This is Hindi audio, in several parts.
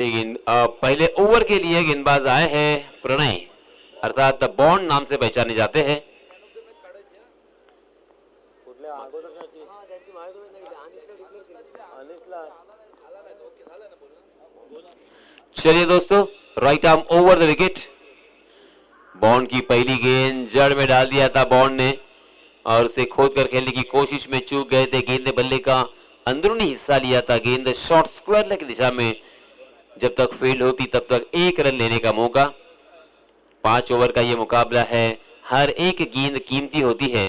पहले ओवर के लिए गेंदबाज आए हैं प्रणय, अर्थात बॉन्ड नाम से पहचाने जाते हैं। चलिए दोस्तों, right arm over the wicket. Bond की पहली गेंद जड़ में डाल दिया था बॉन्ड ने और उसे खोद कर खेलने की कोशिश में चूक गए थे। गेंद ने बल्ले का अंदरूनी हिस्सा लिया था। गेंद शॉर्ट स्क्वायर लेग की दिशा में जब तक फील्ड होती तब तक 1 रन लेने का मौका। 5 ओवर का यह मुकाबला है। हर एक गेंद कीमती होती है।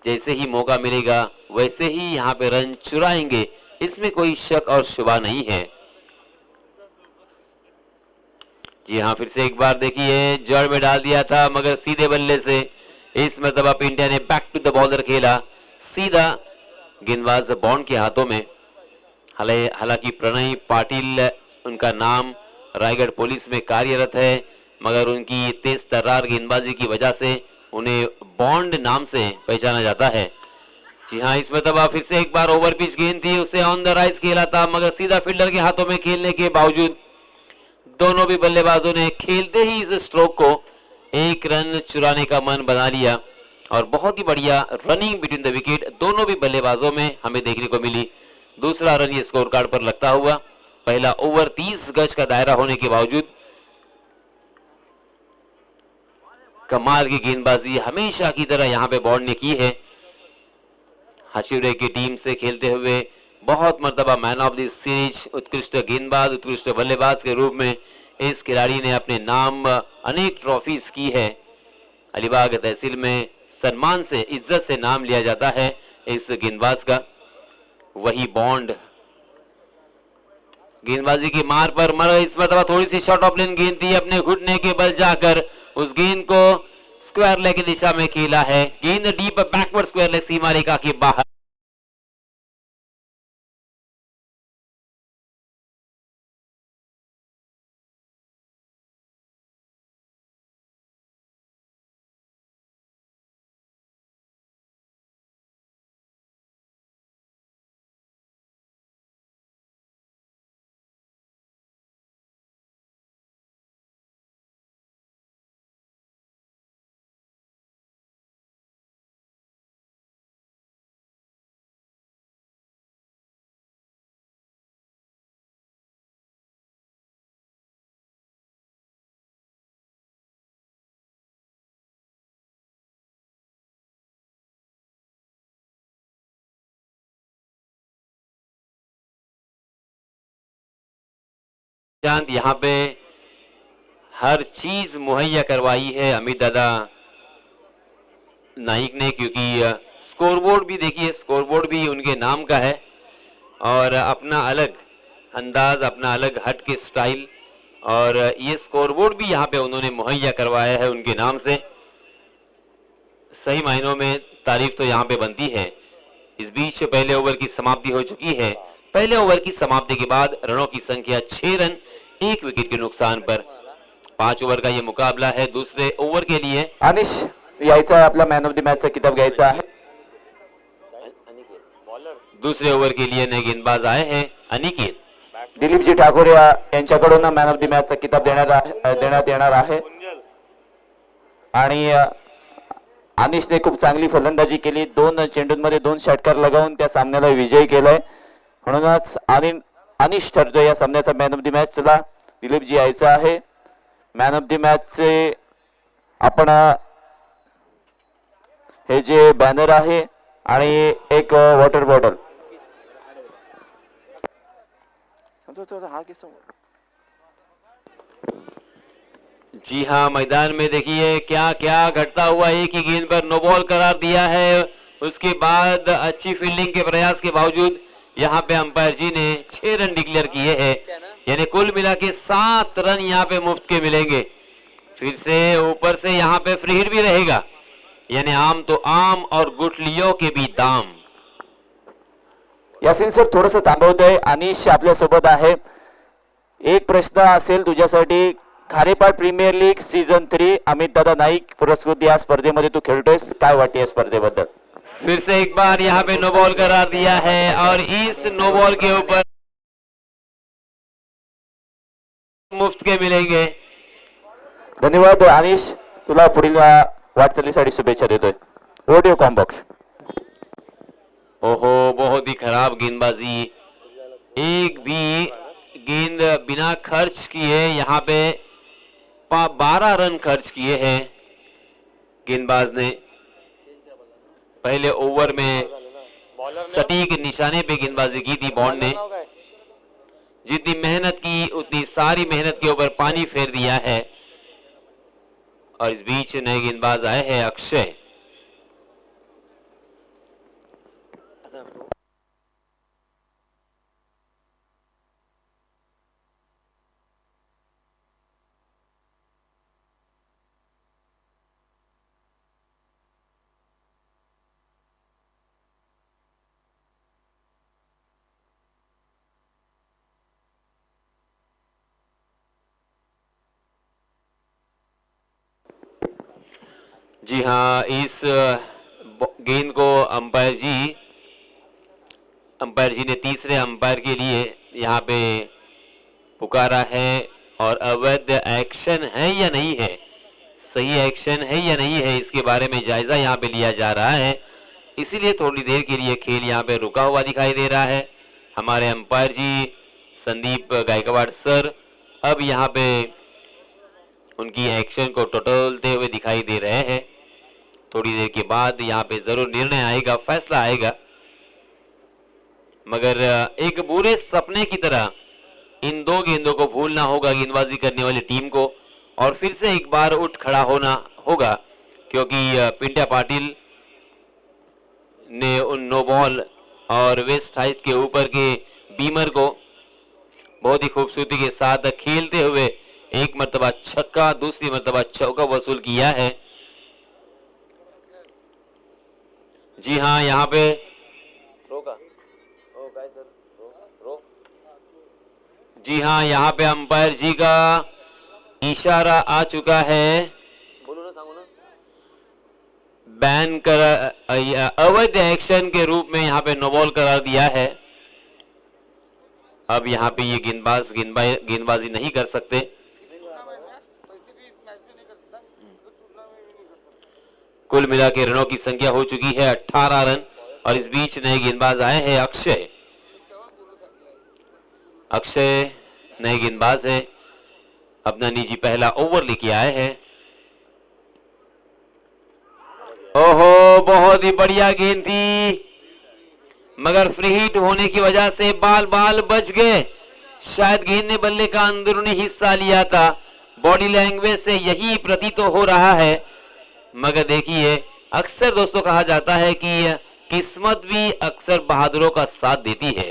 जैसे ही मौका मिलेगा वैसे ही यहाँ पे रन चुराएंगे, इसमें कोई शक और शुबा नहीं है। जी हाँ, फिर से एक बार देखिए, जड़ में डाल दिया था मगर सीधे बल्ले से इस मतलब इंडिया ने बैक टू द बॉलर खेला, सीधा गेंदबाज बॉन्ड के हाथों में। हालांकि प्रणय पाटिल उनका नाम, रायगढ़ पुलिस में कार्यरत है, मगर उनकी तेज तर्रार गेंदबाजी की वजह से उन्हें बॉन्ड नाम से पहचाना जाता है। जी हाँ, इस मतलब फिर से एक बार ओवर पिच गेंद थी, उसे ऑन द राइज खेला था मगर सीधा फील्डर के हाथों में खेलने के बावजूद दोनों भी बल्लेबाजों ने खेलते ही इस स्ट्रोक को 1 रन चुराने का मन बना लिया और बहुत ही बढ़िया रनिंग बिटवीन द विकेट दोनों भी बल्लेबाजों में हमें देखने को मिली। दूसरा रन ये स्कोर कार्ड पर लगता हुआ। पहला ओवर 30 गज का दायरा होने के बावजूद कमाल की गेंदबाजी हमेशा की तरह यहां पे बॉन्ड ने की है। हशिवरे की टीम से खेलते हुए बहुत मर्तबा मैन ऑफ द सीरीज, उत्कृष्ट गेंदबाज, उत्कृष्ट बल्लेबाज के रूप में इस खिलाड़ी ने अपने नाम अनेक ट्रॉफीज की है। अलीबाग तहसील में सम्मान से, इज्जत से नाम लिया जाता है इस गेंदबाज का। वही बॉन्ड गेंदबाजी की मार पर मर, इस मर्तबा थोड़ी सी शॉर्ट ऑफ लेन गेंद थी, अपने घुटने के बल जाकर उस गेंद को स्क्वायर लेग की दिशा में खेला है। गेंद डीप बैकवर्ड स्क्वायर लेग सीमा रेखा के बाहर। यहाँ पे हर चीज मुहैया करवाई है अमित दादा नाइक ने, क्योंकि स्कोरबोर्ड भी देखिए, स्कोरबोर्ड भी उनके नाम का है और अपना अलग अंदाज, अपना अलग हट के स्टाइल, और ये स्कोरबोर्ड भी यहाँ पे उन्होंने मुहैया करवाया है उनके नाम से। सही मायनों में तारीफ तो यहाँ पे बनती है। इस बीच पहले ओवर की समाप्ति हो चुकी है। पहले ओवर की समाप्ति के बाद रनों की संख्या 6 रन 1 विकेट के नुकसान पर। 5 ओवर का ये मुकाबला है। दूसरे ओवर के लिए अनिश यायचा है, आपला मॅन ऑफ द मॅचचा किताब घ्यायचा आहे। दूसरे ओवर के लिए नए गेंदबाज आए हैं अनिकेत। दिलीपजी ठाकूर यांच्याकडून मॅन ऑफ द मॅचचा किताब देण्यात येणार आहे आणि अनिशने खूप चांगली फलंदाजी केली। 2 चेंडूंमध्ये 2 षटकार लगावून त्या सामन्याला विजयी केलाय, म्हणूनच अनिश ठरतो या सामन्याचा मॅन ऑफ द मॅच। चला, दिलीपजी यायचा आहे मॅन ऑफ द मॅचचे। आपण हे जे बॅनर आहे आणि एक वॉटर बॉटल, जी हाँ, मैदान में देखिए क्या क्या घटता हुआ। एक ही गेंद पर नो बॉल करार दिया है। उसके बाद अच्छी फील्डिंग के प्रयास के बावजूद यहाँ पे अंपायर जी ने 6 रन डिक्लेयर किए हैं, यानी कुल मिला के 7 रन यहाँ पे मुफ्त के मिलेंगे। फिर से ऊपर से यहाँ पे फ्री हिट भी रहेगा, यानी आम तो आम और गुठलियों के भी दाम। यासिन सर थोडंसं थांबवतोय, अनिश आपल्या सोबत आहे। एक प्रश्न असेल तुझ्यासाठी, खारेपाट प्रीमियर लीग सीजन 3 अमित दादा नाईक पुरस्कृत या स्पर्धेमध्ये तू खेळतोयस, काय वाटते या स्पर्धेबद्दल? फिर से एक बार यहाँ पे नो बॉल करार दिया है और इस नो बॉल के ऊपर मुफ्त के मिलेंगे। धन्यवाद अनिश, तुला पुढील वाटचालीसाठी शुभेच्छा देतोय. Audio combox. ओहो, बहुत ही खराब गेंदबाजी, एक भी गेंद बिना खर्च किए यहाँ पे 12 रन खर्च किए हैं गेंदबाज ने। पहले ओवर में सटीक निशाने पे गेंदबाजी की थी बॉन्ड ने। जितनी मेहनत की उतनी सारी मेहनत के ऊपर पानी फेर दिया है। और इस बीच नए गेंदबाज आए हैं अक्षय। जी हाँ, इस गेंद को अंपायर जी ने तीसरे अंपायर के लिए यहाँ पे पुकारा है। और अवैध एक्शन है या नहीं है, सही एक्शन है या नहीं है, इसके बारे में जायजा यहाँ पे लिया जा रहा है। इसीलिए थोड़ी देर के लिए खेल यहाँ पे रुका हुआ दिखाई दे रहा है। हमारे अंपायर जी संदीप गायकवाड़ सर अब यहाँ पे उनकी एक्शन को टटोलते हुए दिखाई दे रहे हैं। थोड़ी देर के बाद यहाँ पे जरूर निर्णय आएगा, फैसला आएगा। मगर एक बुरे सपने की तरह इन दो गेंदों को भूलना होगा गेंदबाजी करने वाली टीम को, और फिर से एक बार उठ खड़ा होना होगा, क्योंकि पिंट्या पाटिल ने उन नो बॉल और वेस्ट हाइस्ट के ऊपर के बीमर को बहुत ही खूबसूरती के साथ खेलते हुए एक मर्तबा छक्का, दूसरी मर्तबा चौका वसूल किया है। जी हाँ, यहाँ पे जी हाँ, यहाँ पे अंपायर जी का इशारा आ चुका है। बोलो ना, सांगो ना। बैन कर अवैध एक्शन के रूप में यहाँ पे नो बॉल करार दिया है। अब यहाँ पे ये गेंदबाजी नहीं कर सकते। कुल मिला के रनों की संख्या हो चुकी है 18 रन। और इस बीच नए गेंदबाज आए हैं अक्षय। अक्षय नए गेंदबाज है, अपना निजी पहला ओवर लेके आए हैं। ओहो, बहुत ही बढ़िया गेंद थी, मगर फ्री हिट होने की वजह से बाल बच गए। शायद गेंद ने बल्ले का अंदरूनी हिस्सा लिया था, बॉडी लैंग्वेज से यही प्रतीत हो रहा है। मगर देखिए, अक्सर दोस्तों कहा जाता है कि किस्मत भी अक्सर बहादुरों का साथ देती है।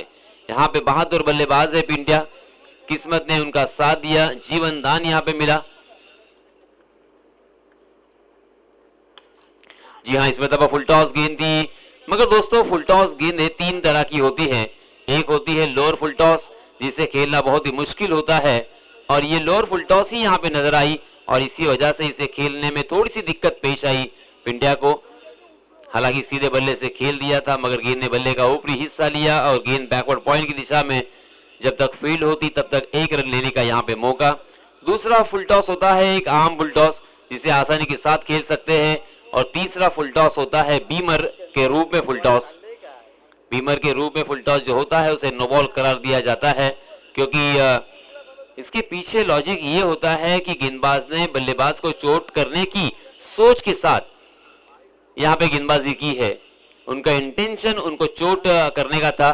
यहाँ पे बहादुर बल्लेबाज है पिंट्या, किस्मत ने उनका साथ दिया, जीवन दान यहाँ पे मिला। जी हाँ, इसमें तब फुल टॉस गेंद थी, मगर दोस्तों फुल टॉस गेंदें 3 तरह की होती हैं। एक होती है लोअर फुल टॉस, जिसे खेलना बहुत ही मुश्किल होता है, और ये लोअर फुल टॉस ही यहाँ पे नजर आई, और इसी वजह से इसे खेलने में थोड़ी सी दिक्कत पेश आई पिंट्या को। हालांकि सीधे बल्ले से खेल दिया था, मगर गेंद ने बल्ले का ऊपरी हिस्सा लिया, और गेंद बैकवर्ड पॉइंट की दिशा में जब तक फील्ड होती तब तक 1 रन लेने का यहाँ पे मौका। दूसरा फुल टॉस होता है एक आम फुल टॉस, जिसे आसानी के साथ खेल सकते हैं। और तीसरा फुल टॉस होता है बीमर के रूप में फुल टॉस। बीमर के रूप में फुल टॉस जो होता है उसे नो बॉल करार दिया जाता है, क्योंकि इसके पीछे लॉजिक ये होता है कि गेंदबाज ने बल्लेबाज को चोट करने की सोच के साथ यहाँ पे गेंदबाजी की है। उनका इंटेंशन उनको चोट करने का था,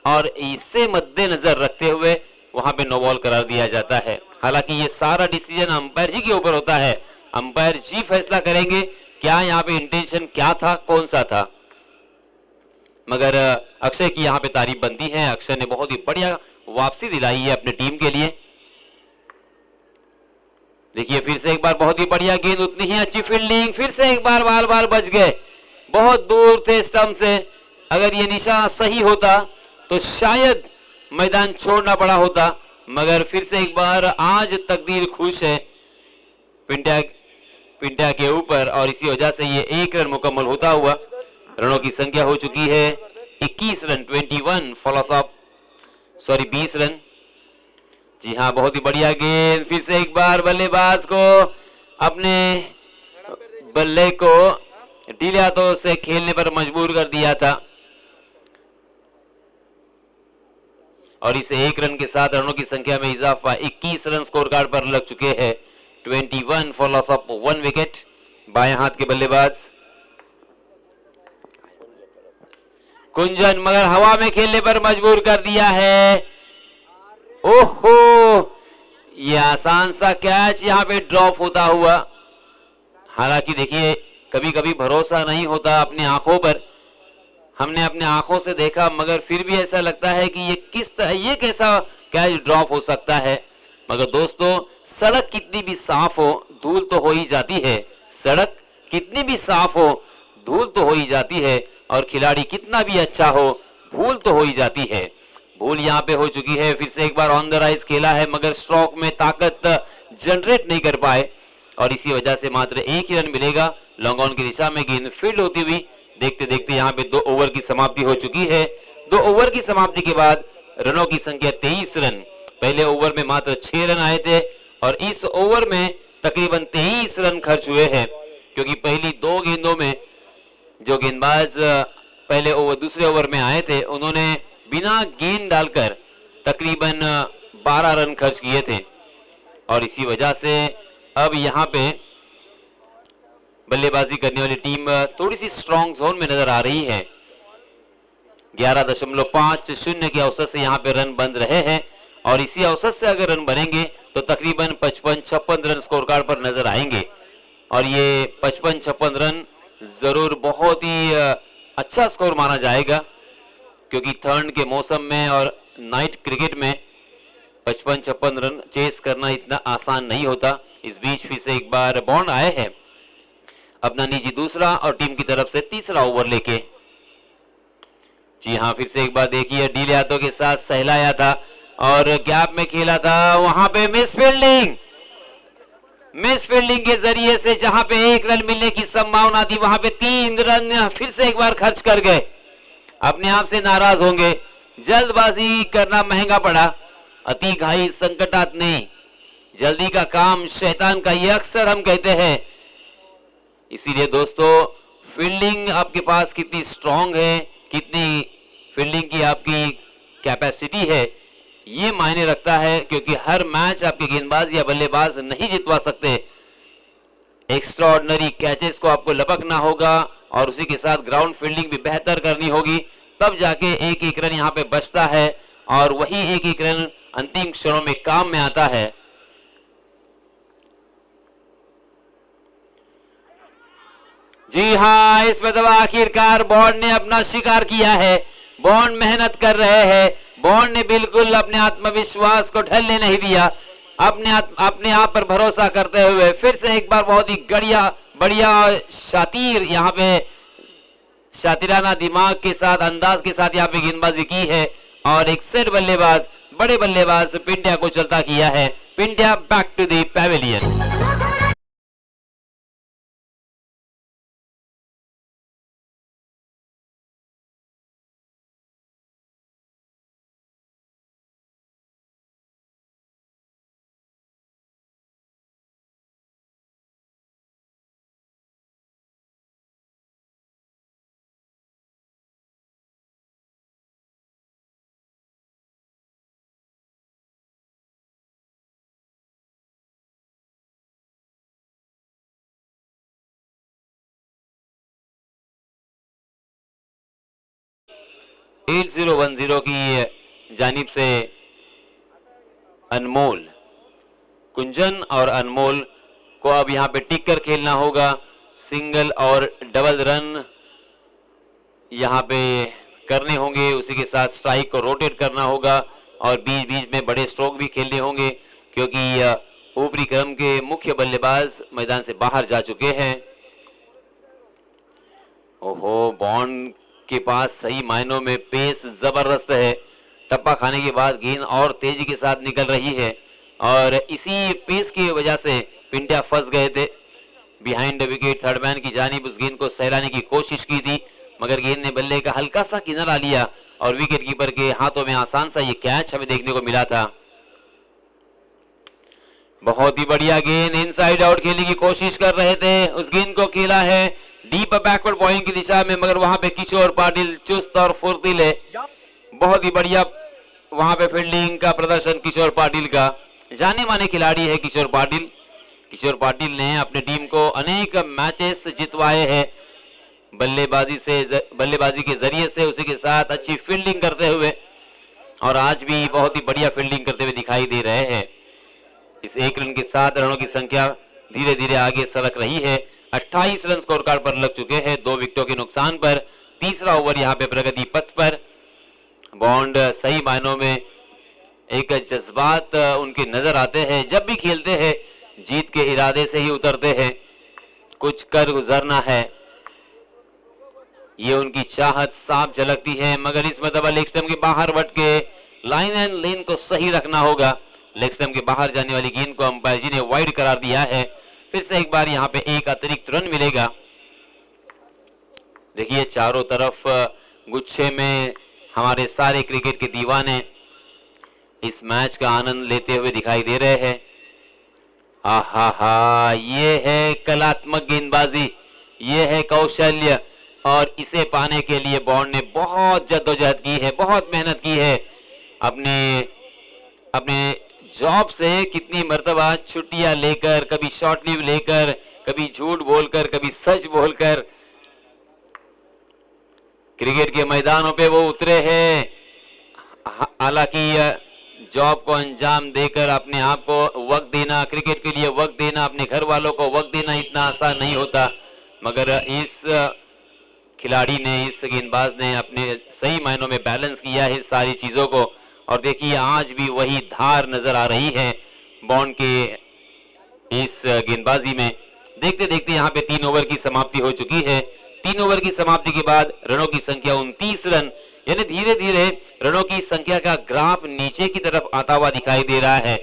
और इसे मद्देनजर रखते हुए वहां पे नो बॉल करार दिया जाता है। हालांकि ये सारा डिसीजन अंपायर जी के ऊपर होता है। अंपायर जी फैसला करेंगे क्या यहाँ पे इंटेंशन क्या था, कौन सा था। मगर अक्षय की यहाँ पे तारीफ बनती है। अक्षय ने बहुत ही बढ़िया वापसी दिलाई है अपनी टीम के लिए। देखिए फिर से एक बार बहुत ही बढ़िया गेंद, उतनी ही अच्छी फील्डिंग, फिर से एक बार बाल बच गए, बहुत दूर थे स्टंप से। अगर ये निशाना सही होता तो शायद मैदान छोड़ना पड़ा होता, मगर फिर से एक बार आज तकदीर खुश है पिंट्या के ऊपर, और इसी वजह से ये 1 रन मुकम्मल होता हुआ रनों की संख्या हो चुकी है 21 रन। 21 follows of 20 run. जी हाँ, बहुत ही बढ़िया गेंद, फिर से एक बार बल्लेबाज को अपने बल्ले को ढीले हाथों से खेलने पर मजबूर कर दिया था और इस एक रन के साथ रनों की संख्या में इजाफा 21 रन स्कोर कार्ड पर लग चुके हैं। 21 फॉर लॉस ऑफ 1 विकेट। बाएं हाथ के बल्लेबाज कुंजन, मगर हवा में खेलने पर मजबूर कर दिया है। ओहो, ये आसान सा कैच यहां पे ड्रॉप होता हुआ। हालांकि देखिए, कभी कभी भरोसा नहीं होता अपनी आंखों पर। हमने अपने आंखों से देखा, मगर फिर भी ऐसा लगता है कि ये कैसा कैच ड्रॉप हो सकता है। मगर दोस्तों, सड़क कितनी भी साफ हो, धूल तो हो ही जाती है। सड़क कितनी भी साफ हो, धूल तो हो ही जाती है। और खिलाड़ी कितना भी अच्छा हो, भूल तो हो ही जाती है। भूल यहाँ पे हो चुकी है। फिर से एक बार ऑन द राइज खेला है, मगर स्ट्रोक में ताकत जनरेट नहीं कर पाए और इसी वजह से मात्र एक ही रन मिलेगा। लॉन्ग ऑन की दिशा में गेंद फील्ड होती हुई देखते देखते यहाँ पे 2 ओवर की समाप्ति हो चुकी है। 2 ओवर की समाप्ति के बाद रनों की संख्या 23 रन। पहले ओवर में मात्र 6 रन आए थे और इस ओवर में तकरीबन 23 रन खर्च हुए हैं, क्योंकि पहली 2 गेंदों में जो गेंदबाज पहले ओवर दूसरे ओवर में आए थे, उन्होंने बिना गेंद डालकर तकरीबन 12 रन खर्च किए थे और इसी वजह से अब यहाँ पे बल्लेबाजी करने वाली टीम थोड़ी सी स्ट्रॉन्ग जोन में नजर आ रही है। 11.50 के औसत से यहाँ पे रन बन रहे हैं और इसी औसत से अगर रन बनेंगे तो तकरीबन 55-56 रन स्कोर कार्ड पर नजर आएंगे और ये 55-56 रन जरूर बहुत ही अच्छा स्कोर माना जाएगा, क्योंकि ठंड के मौसम में और नाइट क्रिकेट में 55-56 रन चेस करना इतना आसान नहीं होता। इस बीच फिर से एक बार बॉन्ड आए हैं अपना निजी दूसरा और टीम की तरफ से तीसरा ओवर लेके। जी हाँ, फिर से एक बार देखिए, ढीले हाथों के साथ सहलाया था और गैप में खेला था। वहां पे मिस फील्डिंग के जरिए से जहां पे 1 रन मिलने की संभावना थी, वहां पे 3 रन फिर से एक बार खर्च कर गए। अपने आप से नाराज होंगे, जल्दबाजी करना महंगा पड़ा। अति घाई संकटात नहीं, जल्दी का काम शैतान का, ये अक्सर हम कहते हैं। इसीलिए दोस्तों, फील्डिंग आपके पास कितनी स्ट्रांग है, कितनी फील्डिंग की आपकी कैपेसिटी है, ये मायने रखता है, क्योंकि हर मैच आपके गेंदबाज या बल्लेबाज नहीं जितवा सकते। एक्स्ट्रा ऑर्डिनरी कैचेस को आपको लपकना होगा और उसी के साथ ग्राउंड फील्डिंग भी बेहतर करनी होगी, तब जाके 1-1 रन यहाँ पे बचता है और वही 1-1 रन अंतिम क्षणों में काम में आता है। जी हाँ, इसमें तो आखिरकार बॉन्ड ने अपना शिकार किया है। बॉन्ड मेहनत कर रहे हैं। बॉन्ड ने बिल्कुल अपने आत्मविश्वास को ढलने नहीं दिया। अपने आप पर भरोसा करते हुए फिर से एक बार बहुत ही बढ़िया शातिर यहाँ पे शातिराना दिमाग के साथ, अंदाज के साथ यहाँ पे गेंदबाजी की है और एक सेट बल्लेबाज, बड़े बल्लेबाज पिंड्या को चलता किया है। Pandya back to the pavilion. At 0-1-0 की जानिब से अनमोल, कुंजन और अनमोल को अब यहाँ पे टिक कर खेलना होगा। सिंगल और डबल रन यहाँ पे करने होंगे, उसी के साथ स्ट्राइक को रोटेट करना होगा और बीच बीच में बड़े स्ट्रोक भी खेलने होंगे, क्योंकि ऊपरी क्रम के मुख्य बल्लेबाज मैदान से बाहर जा चुके हैं। ओहो, बॉन्ड के पास सही मायनों में पेस जबरदस्त है। टप्पा खाने के बाद गेंद और तेजी के साथ निकल रही है और इसी पेस की वजह से पिंड्या फंस गए थे। Behind the wicket third man की जानिब उस गेंद को सहलाने की कोशिश की थी, मगर गेंद ने बल्ले का हल्का सा किनारा लिया और विकेट कीपर के हाथों में आसान सा ये कैच हमें देखने को मिला था। बहुत ही बढ़िया गेंद, इनसाइड आउट खेलने की कोशिश कर रहे थे, उस गेंद को खेला है डीप बैकवर्ड पॉइंट की दिशा में, मगर वहां पे किशोर पाटिल चुस्त और फुर्तीले, बहुत ही बढ़िया वहां पे फील्डिंग का प्रदर्शन किशोर पाटिल का। जाने माने खिलाड़ी है किशोर पाटिल। किशोर पाटिल ने अपनी टीम को अनेक मैचेस जितवाए हैं बल्लेबाजी के जरिए से, उसी के साथ अच्छी फील्डिंग करते हुए, और आज भी बहुत ही बढ़िया फील्डिंग करते हुए दिखाई दे रहे हैं। इस 1 रन के साथ रनों की संख्या धीरे धीरे आगे सरक रही है। 28 रन स्कोर कार्ड पर लग चुके हैं 2 विकेटों के नुकसान पर। तीसरा ओवर यहाँ पे प्रगति पथ पर। बॉन्ड सही मायनों में एक जज्बात उनके नजर आते हैं, जब भी खेलते हैं जीत के इरादे से ही उतरते हैं, कुछ कर गुजरना है, ये उनकी चाहत साफ झलकती है। मगर इस मरतबा लेग स्टंप के बाहर वट के लाइन एंड लेन को सही रखना होगा। लेग स्टंप के बाहर जाने वाली गेंद को अंपायर जी ने वाइड करार दिया है। फिर से एक बार यहाँ पे एक अतिरिक्त रन मिलेगा। देखिए चारों तरफ गुच्छे में हमारे सारे क्रिकेट के दीवाने इस मैच का आनंद लेते हुए दिखाई दे रहे हैं। आहा, ये है कलात्मक गेंदबाजी, ये है कौशल्य, और इसे पाने के लिए बॉन्ड ने बहुत जद्दोजहद की है, बहुत मेहनत की है। अपने जॉब से कितनी मर्तबा छुट्टियां लेकर, कभी शॉर्ट लीव लेकर, कभी झूठ बोलकर, कभी सच बोलकर क्रिकेट के मैदानों पे वो उतरे हैं। हालांकि जॉब को अंजाम देकर अपने आप को वक्त देना, क्रिकेट के लिए वक्त देना, अपने घर वालों को वक्त देना इतना आसान नहीं होता, मगर इस खिलाड़ी ने, इस गेंदबाज ने अपने सही मायनों में बैलेंस किया है सारी चीजों को। और देखिए आज भी वही धार नजर आ रही है बॉन्ड के इस गेंदबाजी में। देखते देखते यहाँ पे 3 ओवर की समाप्ति हो चुकी है। 3 ओवर की समाप्ति के बाद रनों की संख्या 29 रन, यानी धीरे धीरे रनों की संख्या का ग्राफ नीचे की तरफ आता हुआ दिखाई दे रहा है।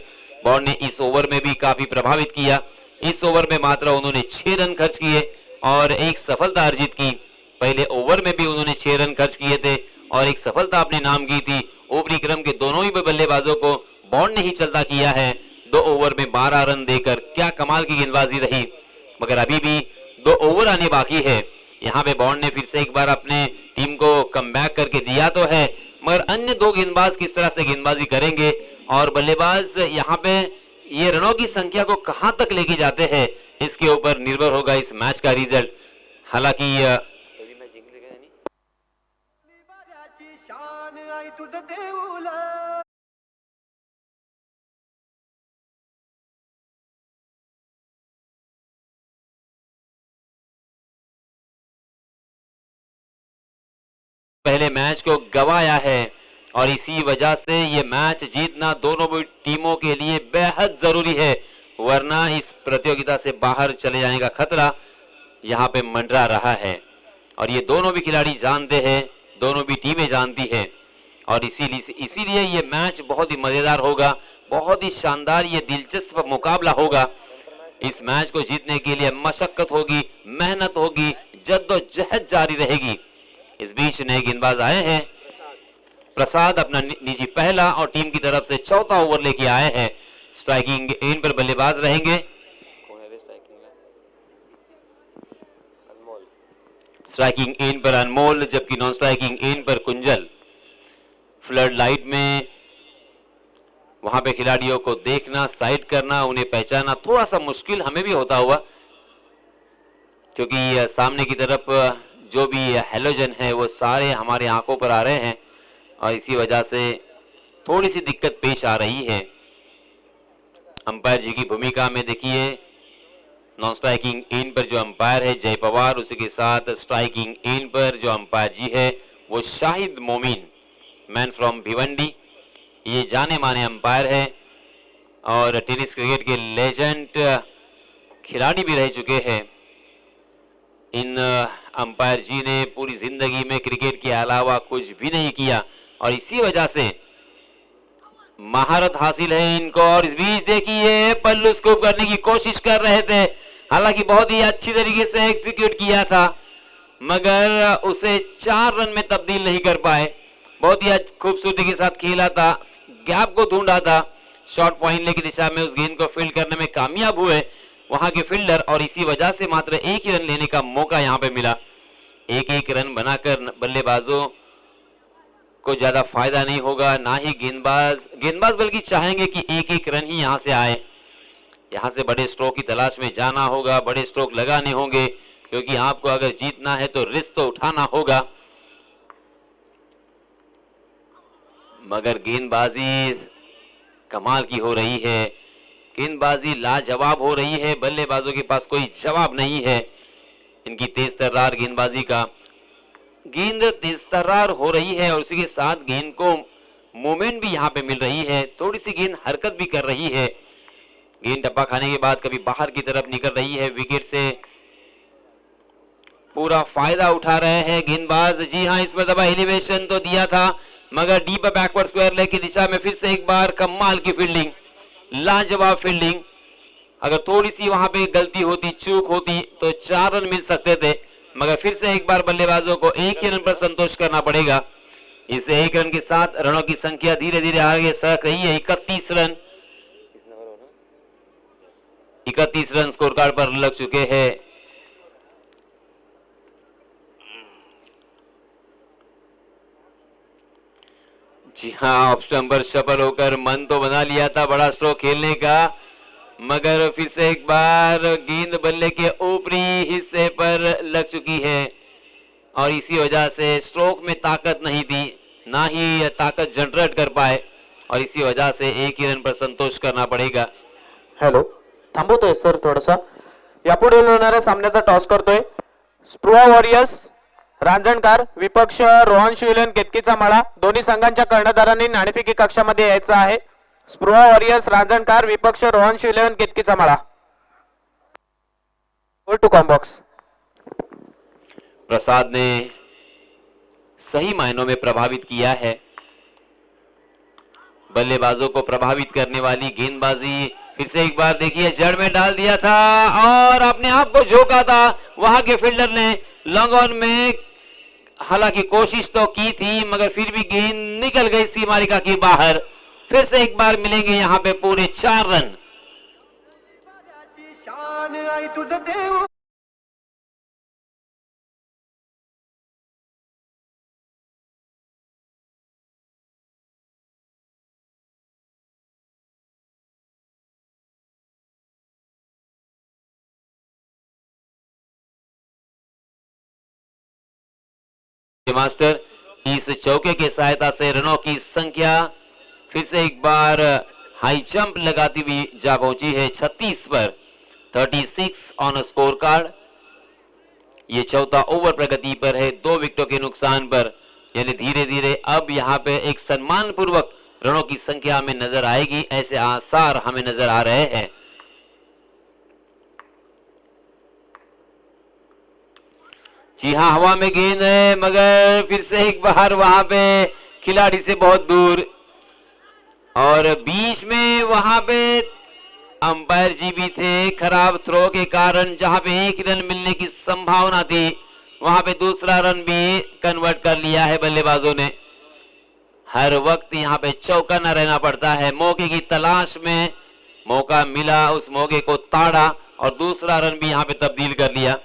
बॉन्ड ने इस ओवर में भी काफी प्रभावित किया। इस ओवर में मात्र उन्होंने 6 रन खर्च किए और एक सफलता अर्जित की। पहले ओवर में भी उन्होंने 6 रन खर्च किए थे और एक सफलता अपने नाम की थी। ऊपरी क्रम के दोनों ही बल्लेबाजों को बॉन्ड ने ही चलता किया है। 2 ओवर में 12 रन देकर क्या कमाल की गेंदबाजी रही, मगर अभी भी 2 ओवर आने बाकी है। यहाँ पे बॉन्ड ने फिर से एक बार अपने टीम को कमबैक करके दिया तो है, मगर अन्य 2 गेंदबाज किस तरह से गेंदबाजी करेंगे और बल्लेबाज यहाँ पे ये रनों की संख्या को कहां तक लेके जाते हैं, इसके ऊपर निर्भर होगा इस मैच का रिजल्ट। हालांकि पहले मैच को गंवाया है और इसी वजह से ये मैच जीतना दोनों टीमों के लिए बेहद जरूरी है, वरना इस प्रतियोगिता से बाहर चले जाने का खतरा यहाँ पे मंडरा रहा है। और ये दोनों भी खिलाड़ी जानते हैं, दोनों भी टीमें जानती हैं, और इसीलिए ये मैच बहुत ही मजेदार होगा, बहुत ही शानदार, ये दिलचस्प मुकाबला होगा। इस मैच को जीतने के लिए मशक्कत होगी, मेहनत होगी, जद्दोजहद जारी रहेगी। इस बीच नए गेंदबाज आए हैं। प्रसाद अपना निजी पहला और टीम की तरफ से चौथा ओवर लेके आए हैं। स्ट्राइकिंग एंड पर बल्लेबाज रहेंगे स्ट्राइकिंग एंड पर अनमोल, जबकि नॉन स्ट्राइकिंग एंड पर कुंजल। फ्लड लाइट में वहां पे खिलाड़ियों को देखना, साइड करना, उन्हें पहचाना थोड़ा सा मुश्किल हमें भी होता हुआ, क्योंकि सामने की तरफ जो भी हेलोजन है वो सारे हमारे आंखों पर आ रहे हैं और इसी वजह से थोड़ी सी दिक्कत पेश आ रही है। अंपायर जी की भूमिका में देखिए नॉन स्ट्राइकिंग एंड पर जो अंपायर है जय पवार, उसी के साथ स्ट्राइकिंग एंड पर जो अंपायर जी है वो शाहिद मोमीन, मैन फ्रॉम भिवंडी। ये जाने माने अंपायर है और टेनिस क्रिकेट के लेजेंड खिलाड़ी भी रह चुके हैं। इन अंपायर जी ने पूरी जिंदगी में क्रिकेट के अलावा कुछ भी नहीं किया और इसी वजह से महारत हासिल है इनको। और इस बीच देखिए पल्लू स्कूप करने की कोशिश कर रहे थे, हालांकि बहुत ही अच्छी तरीके से एग्जीक्यूट किया था, मगर उसे 4 रन में तब्दील नहीं कर पाए। बहुत ही खूबसूरती के साथ खेला था, गैप को ढूंढा था, शॉर्ट पॉइंट लेने की दिशा में उस गेंद को फील्ड करने में कामयाब हुए वहां के फील्डर, और इसी वजह से मात्र एक ही रन लेने का मौका यहां पे मिला। एक एक रन बनाकर बल्लेबाजों को ज्यादा फायदा नहीं होगा, ना ही गेंदबाज बल्कि चाहेंगे कि एक एक रन ही यहां से आए। यहां से बड़े स्ट्रोक की तलाश में जाना होगा, बड़े स्ट्रोक लगाने होंगे, क्योंकि आपको अगर जीतना है तो रिस्क तो उठाना होगा। मगर गेंदबाजी कमाल की हो रही है, गेंदबाजी लाजवाब हो रही है, बल्लेबाजों के पास कोई जवाब नहीं है इनकी तेज तर्रार गेंदबाजी का। गेंद तेज तर्रार हो रही है और उसी के साथ गेंद को मूवमेंट भी यहां पे मिल रही है, थोड़ी सी गेंद हरकत भी कर रही है। गेंद टप्पा खाने के बाद कभी बाहर की तरफ निकल रही है, विकेट से पूरा फायदा उठा रहे हैं गेंदबाज। जी हां, इस मरतबा एलिवेशन तो दिया था, मगर डीप बैकवर्ड स्क्वायर लेग की दिशा में फिर से एक बार कमाल की फील्डिंग, लाजवाब फील्डिंग। अगर थोड़ी सी वहां पे गलती होती, चूक होती तो 4 रन मिल सकते थे, मगर फिर से एक बार बल्लेबाजों को एक ही रन पर संतोष करना पड़ेगा। इस एक रन के साथ रनों की संख्या धीरे धीरे आगे सरक रही है। 31 रन स्कोर कार्ड पर लग चुके हैं। जी हाँ, ऑफ स्टंप पर सफल होकर मन तो बना लिया था बड़ा स्ट्रोक खेलने का, मगर फिर से एक बार गेंद बल्ले के ऊपरी हिस्से पर लग चुकी है और इसी वजह से स्ट्रोक में ताकत नहीं थी, ना ही ताकत जनरेट कर पाए, और इसी वजह से एक ही रन पर संतोष करना पड़ेगा। हॅलो, थांबवतोय सर थोडासा. यापुढे होणाऱ्या सामन्याचा टॉस करतोय स्प्रुआ वॉरियर्स रांजणकार विपक्ष रोहन शिवलन केतकीचा माळा. दोन्ही संघांच्या कर्णधारांनी नाणेफेकी कक्षामध्ये यायचं आहे. स्प्रुआ वॉरियर्स रांजणकार विपक्ष रोहन शिवलन केतकीचा माळा. To com box. प्रसाद ने सही मायनों में प्रभावित किया है, बल्लेबाजों को प्रभावित करने वाली गेंदबाजी फिर से एक बार देखिए जड़ में डाल दिया था और अपने आप को झोंका था वहां के फील्डर ने लॉन्ग ऑन में। हालांकि कोशिश तो की थी, मगर फिर भी गेंद निकल गई सीमारेखा के बाहर। फिर से एक बार मिलेंगे यहां पे पूरे 4 रन। मास्टर इस चौके की सहायता से रनों की संख्या फिर से एक बार हाई जंप लगाती हुई जा पहुंची है 36 पर। 36 ऑन स्कोर कार्ड। ये चौथा ओवर प्रगति पर है 2 विकेटों के नुकसान पर, यानी धीरे धीरे अब यहां पे एक सम्मान पूर्वक रनों की संख्या हमें नजर आएगी, ऐसे आसार हमें नजर आ रहे हैं। जी हाँ, हवा में गेंद है, मगर फिर से एक बार वहां पे खिलाड़ी से बहुत दूर, और बीच में वहां पे अंपायर जी भी थे। खराब थ्रो के कारण जहां पे एक रन मिलने की संभावना थी, वहां पे दूसरा रन भी कन्वर्ट कर लिया है बल्लेबाजों ने। हर वक्त यहां पे चौका न रहना पड़ता है, मौके की तलाश में मौका मिला, उस मौके को ताड़ा और दूसरा रन भी यहां पे तब्दील कर लिया।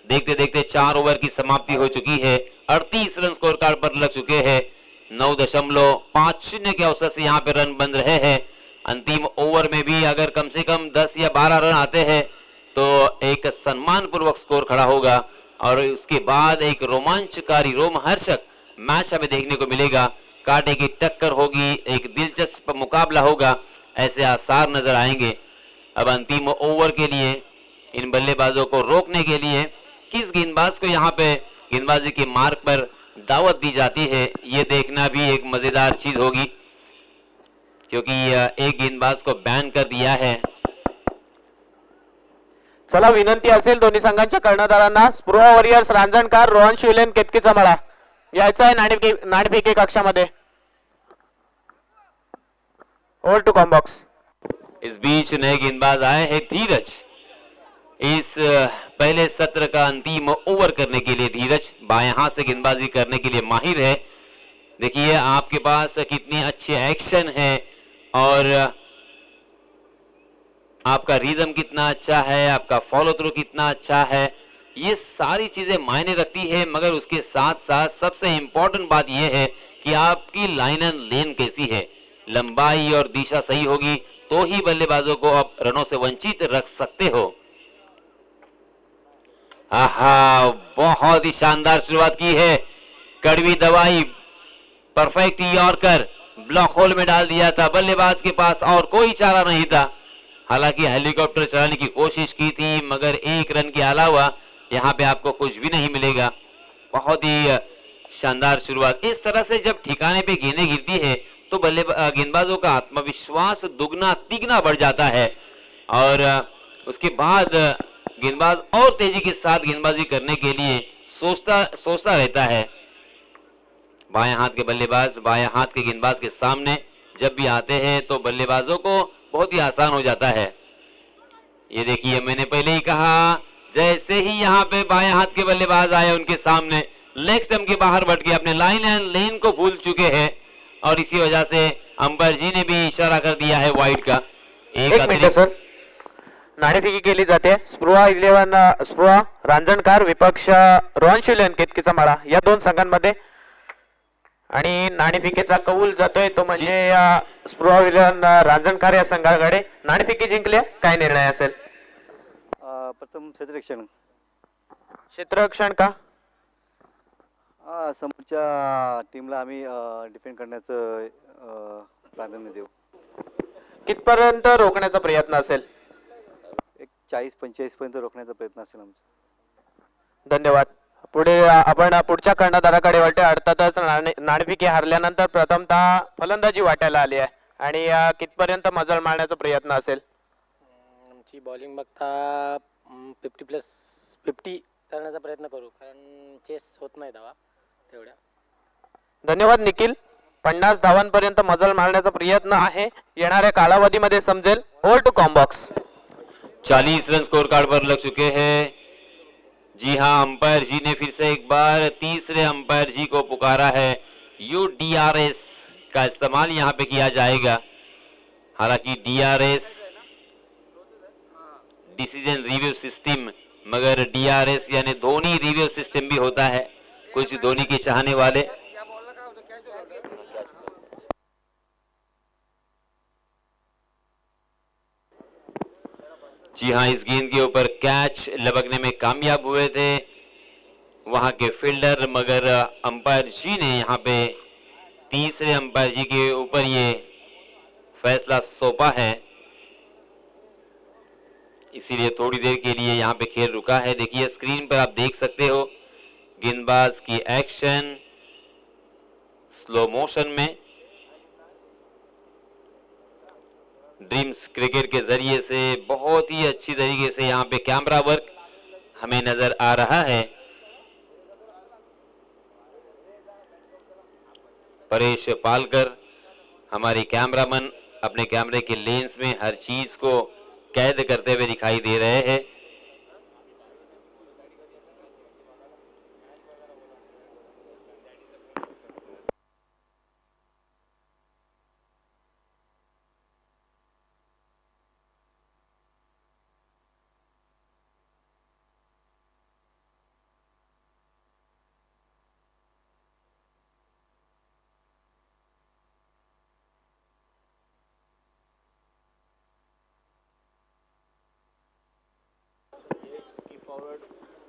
देखते देखते 4 ओवर की समाप्ति हो चुकी है। 38 रन स्कोर कार्ड पर लग चुके हैं। 9.50 के औसत से यहाँ पे रन बन रहे हैं। अंतिम ओवर में भी अगर कम से कम 10 या 12 रन आते हैं तो एक सम्मान पूर्वक स्कोर खड़ा होगा, और उसके बाद एक रोमांचकारी रोमहर्षक मैच हमें देखने को मिलेगा। कांटे की टक्कर होगी, एक दिलचस्प मुकाबला होगा, ऐसे आसार नजर आएंगे। अब अंतिम ओवर के लिए इन बल्लेबाजों को रोकने के लिए किस गेंदबाज को यहाँ पे गेंदबाजी के मार्ग पर दावत दी जाती है, ये देखना भी एक मजेदार चीज होगी, क्योंकि एक गेंदबाज को बैन कर दिया है। चला, विनंती असेल दोन्ही संघांच्या कर्णधारांना स्प्रुआ वॉरियर्स रांजणकार रोहन शिवलेन केतकीचा माळा यायचा आहे नाणेफेकी कक्षामध्ये. Over to com box. इस बीच नए गेंदबाज आए हैं धीरज, इस पहले सत्र का अंतिम ओवर करने के लिए। धीरज बाएं हाथ से गेंदबाजी करने के लिए माहिर है। देखिए आपके पास कितनी अच्छी एक्शन है और आपका रिदम कितना अच्छा है, आपका फॉलो थ्रू कितना अच्छा है, ये सारी चीजें मायने रखती है। मगर उसके साथ साथ सबसे इंपॉर्टेंट बात यह है कि आपकी लाइन एंड लेन कैसी है, लंबाई और दिशा सही होगी तो ही बल्लेबाजों को आप रनों से वंचित रख सकते हो। आहा, बहुत ही शानदार शुरुआत की है। कड़वी दवाई, परफेक्ट यॉर्कर ब्लॉक होल में डाल दिया था। बल्लेबाज के पास और कोई चारा नहीं था। हालांकि हेलीकॉप्टर चलाने की कोशिश की थी मगर एक रन के अलावा यहां पे आपको कुछ भी नहीं मिलेगा। बहुत ही शानदार शुरुआत। इस तरह से जब ठिकाने पे गेंदें गिरती है तो गेंदबाजों का आत्मविश्वास दुगना तिगना बढ़ जाता है और उसके बाद गेंदबाज और तेजी के साथ गेंदबाजी करने के लिए सोचता रहता है। बाएं हाथ के बल्लेबाज बाएं हाथ के गेंदबाज के सामने जब भी आते हैं तो बल्लेबाजों को बहुत ही आसान हो जाता है। ये देखिए, मैंने पहले ही कहा, जैसे ही यहाँ पे बाएं हाथ के बल्लेबाज आए उनके सामने लेग स्टंप के बाहर बढ़ के अपने लाइन एंड लेन को भूल चुके हैं और इसी वजह से अंपायर जी ने भी इशारा कर दिया है वाइड का। एक मिनिट सर, नाणेफेकी केली जाते। स्पृहा रांजणकार विपक्ष रोहन शिवलेन केतकीचा माळा या दोन संघांमध्ये आणि नाणेफेकीचा कौल जातोय तो म्हणजे स्पृहा रांजणकार या संघाकडे। नाणेफेकी जिंकली, काय निर्णय असेल? प्रथम क्षेत्ररक्षण का समोरच्या टीमला आम्ही डिफेंड करण्याचं प्राधान्य देऊ। कितपर्यंत रोखण्याचा प्रयत्न असेल? एक 40-45 पर्यंत रोखण्याचा प्रयत्न असेल आमचा। धन्यवाद। पुढे आपण पुढच्या कर्णधाराकडे वळते। अर्थातच नाणेफेकी हारल्यानंतर प्रथमतः फलंदाजी वाटायला आली आहे आणि कितपर्यंत मजल मारण्याचा प्रयत्न असेल? आमची बॉलिंग बघता 50+50 करण्याचा प्रयत्न करू, कारण चेस होत नाही धावा तेवढ्या। धन्यवाद निखिल। 50 धावांपर्यंत मजल मारण्याचा प्रयत्न आहे, येणाऱ्या कालावधीमध्ये समजेल। ओव्हर टू कॉम्बॉक्स। 40 रन स्कोर कार्ड पर लग चुके हैं। जी हाँ, अंपायर जी ने फिर से एक बार तीसरे अंपायर जी को पुकारा है। UDRS का इस्तेमाल यहाँ पे किया जाएगा। हालांकि DRS डिसीजन रिव्यू सिस्टम, मगर DRS यानी धोनी रिव्यू सिस्टम भी होता है। कुछ धोनी के चाहने वाले जी हाँ, इस गेंद के ऊपर कैच लपकने में कामयाब हुए थे वहां के फील्डर, मगर अंपायर जी ने यहाँ पे तीसरे अंपायर जी के ऊपर ये फैसला सौंपा है, इसीलिए थोड़ी देर के लिए यहाँ पे खेल रुका है। देखिए स्क्रीन पर आप देख सकते हो गेंदबाज की एक्शन स्लो मोशन में। ड्रीम्स क्रिकेट के जरिए से बहुत ही अच्छी तरीके से यहाँ पे कैमरा वर्क हमें नजर आ रहा है। परेश पालकर हमारे कैमरामैन अपने कैमरे के लेंस में हर चीज को कैद करते हुए दिखाई दे रहे हैं।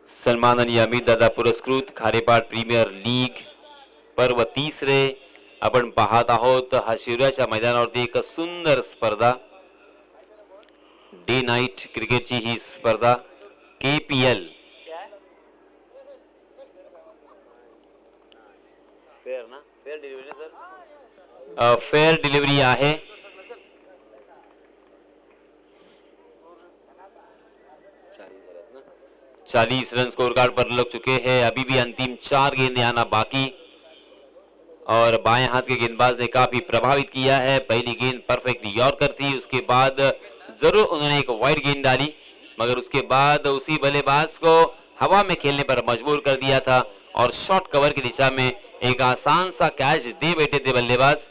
सन्मान आणि अमित दादा पुरस्कृत खारेपाट प्रीमियर लीग पर्व तिसरे आपण पाहत आहोत। हा शिवराच्या मैदानावरती एक सुंदर स्पर्धा, डे नाईट क्रिकेटची ही स्पर्धा KPL फेअर ना, fair delivery sir, fair delivery आहे। चालीस रन स्कोर कार्ड पर लग चुके हैं। अभी भी अंतिम 4 गेंदें आना बाकी और बाएं हाथ के गेंदबाज ने काफी प्रभावित किया है। पहली गेंद परफेक्ट यॉर्कर थी, उसके बाद जरूर उन्होंने एक वाइड गेंद डाली, मगर उसके बाद उसी बल्लेबाज को हवा में खेलने पर मजबूर कर दिया था और शॉर्ट कवर की दिशा में एक आसान सा कैच दे बैठे थे बल्लेबाज।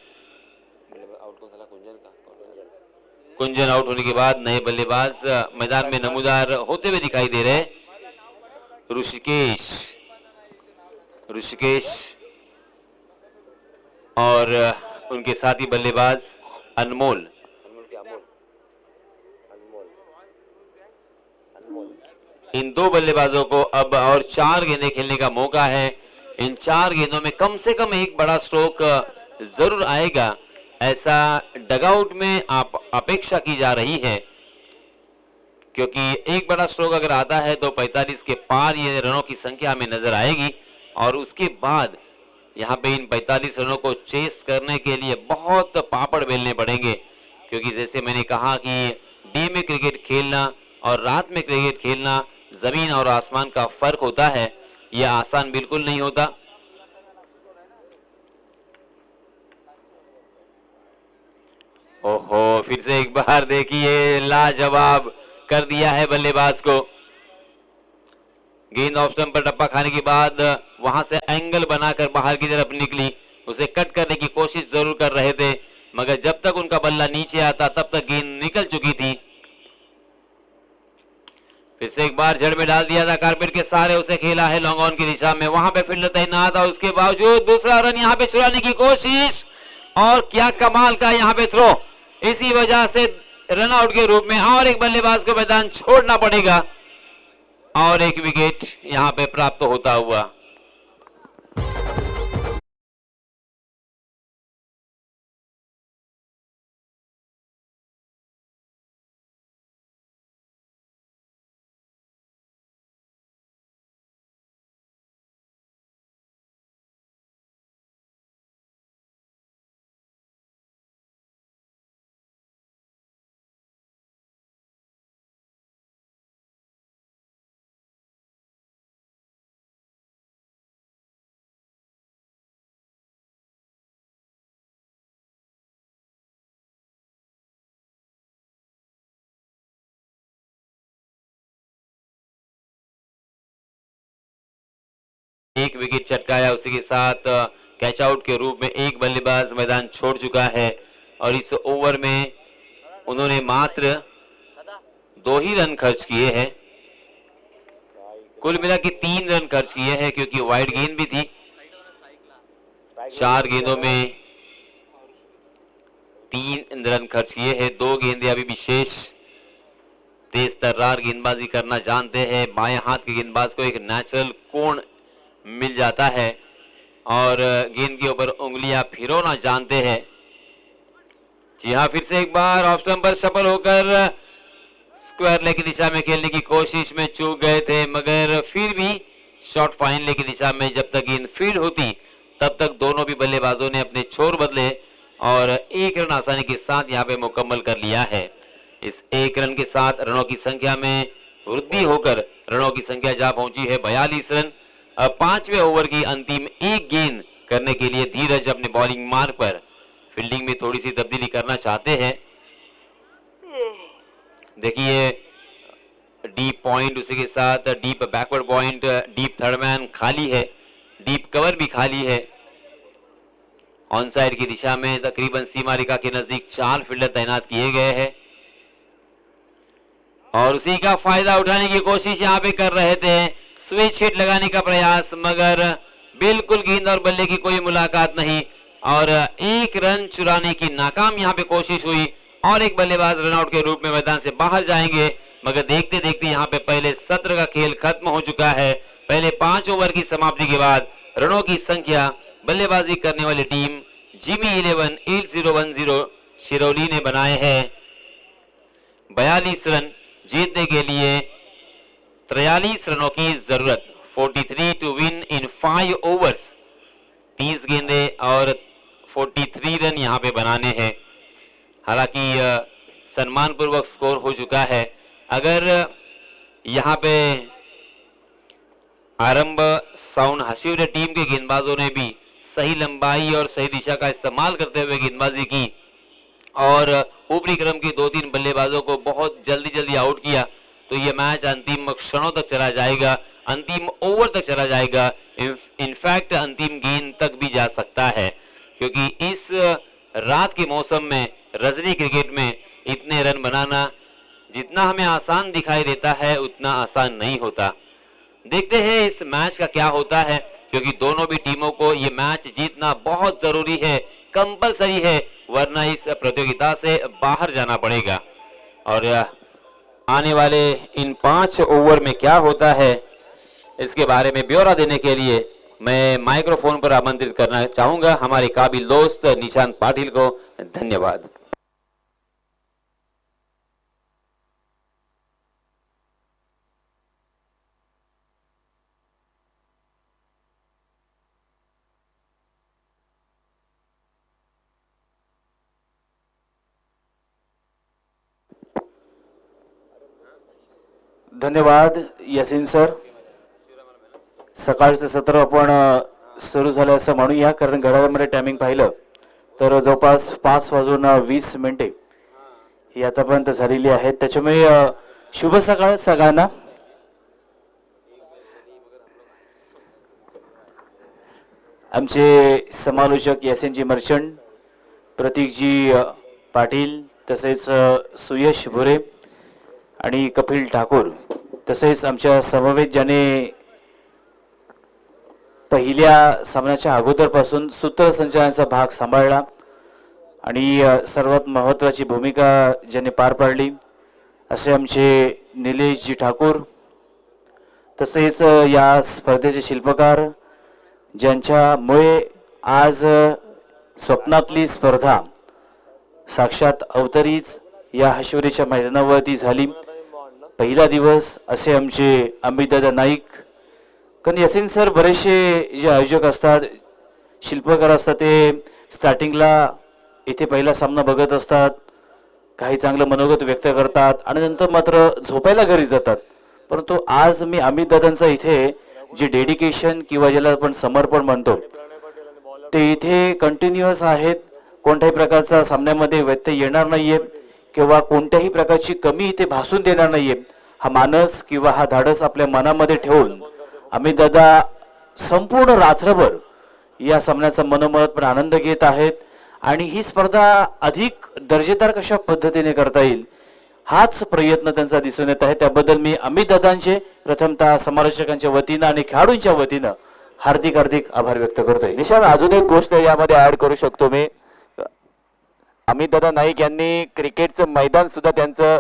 कुंजन आउट होने के बाद नए बल्लेबाज मैदान में नमूदार होते हुए दिखाई दे रहे हैं। ऋषिकेश और उनके साथी बल्लेबाज अनमोल। इन दो बल्लेबाजों को अब और 4 गेंदें खेलने का मौका है। इन 4 गेंदों में कम से कम एक बड़ा स्ट्रोक जरूर आएगा, ऐसा डगआउट में अपेक्षा की जा रही है, क्योंकि एक बड़ा स्ट्रोक अगर आता है तो 45 के पार ये रनों की संख्या हमें नजर आएगी। और उसके बाद यहाँ पे इन 45 रनों को चेस करने के लिए बहुत पापड़ बेलने पड़ेंगे, क्योंकि जैसे मैंने कहा कि डे में क्रिकेट खेलना और रात में क्रिकेट खेलना जमीन और आसमान का फर्क होता है। यह आसान बिल्कुल नहीं होता। ओहो, फिर से एक बार देखिए लाजवाब कर दिया है बल्लेबाज को। गेंद ऑफ स्टंप पर टप्पा खाने के बाद वहां से एंगल बनाकर बाहर की तरफ निकली, उसे कट करने की कोशिश जरूर कर रहे थे, मगर जब तक उनका बल्ला नीचे आता तब तक गेंद निकल चुकी थी। फिर से एक बार जड़ में डाल दिया था, कारपेट के सहारे उसे खेला है लॉन्ग ऑन की दिशा में, वहां पे फील्डर तैनात था। उसके बावजूद दूसरा रन यहां पे चुराने की कोशिश, और क्या कमाल का यहां पे थ्रो। इसी वजह से रन आउट के रूप में और एक बल्लेबाज को मैदान छोड़ना पड़ेगा और एक विकेट यहां पे प्राप्त होता हुआ। एक विकेट चटकाया, उसी के साथ कैच आउट के रूप में एक बल्लेबाज मैदान छोड़ चुका है। और इस ओवर में उन्होंने मात्र 2 ही रन खर्च किए हैं, कुल मिला के 3 रन खर्च किए हैं, क्योंकि वाइड गेंद भी थी। 4 गेंदों में 3 रन खर्च किए हैं। 2 गेंदें अभी भी शेष। तेज तर्रार गेंदबाजी करना जानते हैं, बाएं हाथ के गेंदबाज को एक नेचुरल कोण मिल जाता है और गेंद के ऊपर उंगलियां फिरौना जानते हैं। जी हाँ, फिर से एक बार ऑफ स्टंप पर सफल होकर स्क्वायर लेग की दिशा में खेलने की कोशिश में चूक गए थे, मगर फिर भी शॉर्ट फाइन लेग की दिशा में जब तक गेंद फील्ड होती तब तक दोनों भी बल्लेबाजों ने अपने छोर बदले और 1 रन आसानी के साथ यहाँ पे मुकम्मल कर लिया है। इस 1 रन के साथ रनों की संख्या में वृद्धि होकर रनों की संख्या जा पहुंची है 42 रन। अब 5वें ओवर की अंतिम 1 गेंद करने के लिए धीरज अपने बॉलिंग मार्ग पर फील्डिंग में थोड़ी सी तब्दीली करना चाहते हैं। देखिए डीप पॉइंट, उसी के साथ deep backward point, deep third man खाली है, डीप कवर भी खाली है। ऑन साइड की दिशा में तकरीबन सीमा रेखा के नजदीक 4 फील्डर तैनात किए गए हैं और उसी का फायदा उठाने की कोशिश यहां पे कर रहे थे। स्विच हिट लगाने का प्रयास, मगर बिल्कुल गेंद और बल्ले की कोई मुलाकात नहीं और 1 रन चुराने की नाकाम यहां पे कोशिश हुई और एक बल्लेबाज रनआउट के रूप में मैदान से बाहर जाएंगे। मगर देखते देखते यहां पे पहले सत्र का खेल खत्म हो चुका है। पहले 5 ओवर की समाप्ति के बाद रनों की संख्या बल्लेबाजी करने वाली टीम जिमी 11 8010 शिरौली ने बनाए हैं 42 रन। जीतने के लिए 43 रनों की जरूरत, 43 टू विन इन 5 ओवर्स। 30 गेंदे और 43 रन यहां पे बनाने हैं। हालांकि सम्मानपूर्वक स्कोर हो चुका है। अगर यहां पे आरंभ साउंड हसीर टीम के गेंदबाजों ने भी सही लंबाई और सही दिशा का इस्तेमाल करते हुए गेंदबाजी की और ऊपरी क्रम के 2-3 बल्लेबाजों को बहुत जल्दी आउट किया, तो ये मैच अंतिम क्षणों तक चला जाएगा, अंतिम ओवर तक चला जाएगा, इनफैक्ट अंतिम गेंद तक भी जा सकता है। क्योंकि इस रात के मौसम में रजनी क्रिकेट में इतने रन बनाना जितना हमें आसान दिखाई देता है उतना आसान नहीं होता। देखते हैं इस मैच का क्या होता है, क्योंकि दोनों भी टीमों को ये मैच जीतना बहुत जरूरी है, कंपलसरी है, वरना इस प्रतियोगिता से बाहर जाना पड़ेगा। और आने वाले इन 5 ओवर में क्या होता है इसके बारे में ब्यौरा देने के लिए मैं माइक्रोफोन पर आमंत्रित करना चाहूंगा हमारे काबिल दोस्त निशांत पाटिल को। धन्यवाद। धन्यवाद यासीन सर. सकाळचं सत्र आपण सुरू झालं असं म्हणूया, कारण घड्याळामध्ये टायमिंग पाहिलं तर जवळपास 5:20 ही आतापर्यंत झालेली आहेत. त्याच्यामुळे शुभ सकाळ सगळ्यांना. आमचे समालोचक यासीनजी मर्चंट, प्रतीकजी पाटील, तसेच सुयश भुरे आणि कपिल ठाकूर, तसेच आमच्या समवेत ज्याने पहिल्या सामन्याच्या अगोदरपासून सूत्रसंचालनाचा भाग सांभाळला आणि सर्वात महत्त्वाची भूमिका ज्याने पार पाडली असे आमचे निलेशजी ठाकूर, तसेच या स्पर्धेचे शिल्पकार ज्यांच्यामुळे आज स्वप्नातली स्पर्धा साक्षात अवतरीच या हशवरीच्या मैदानावरती झाली. पहिला दिवस असे आमचे अमितदादा नाईक. कारण यासीन सर बरेचसे जे आयोजक असतात, शिल्पकार असतात, ते स्टार्टिंगला इथे पहिला सामना बघत असतात, काही चांगलं मनोगत व्यक्त करतात आणि नंतर मात्र झोपायला घरी जातात. परंतु आज मी अमितदादांचा इथे जे डेडिकेशन किंवा ज्याला आपण समर्पण म्हणतो ते इथे कंटिन्युअस आहेत. कोणत्याही प्रकारचा सामन्यामध्ये व्यत्यय येणार नाहीये किंवा कोणत्याही प्रकारची कमी इथे भासून देणार नाहीये. हा मानस किंवा हा धाडस आपल्या मनामध्ये ठेवून अमितदादा संपूर्ण रात्रभर या सामन्याचा मनोमनपणे आनंद घेत आहेत आणि ही स्पर्धा अधिक दर्जेदार कशा पद्धतीने करता येईल हाच प्रयत्न त्यांचा दिसून येत आहे. त्याबद्दल मी अमितदादांचे प्रथमतः समालोचकांच्या वतीनं आणि खेळाडूंच्या वतीनं हार्दिक हार्दिक आभार व्यक्त करतोय. निशांत, अजून एक गोष्ट यामध्ये ऍड करू शकतो मी. अमितदादा नाईक यांनी क्रिकेटचं मैदान सुद्धा त्यांचं,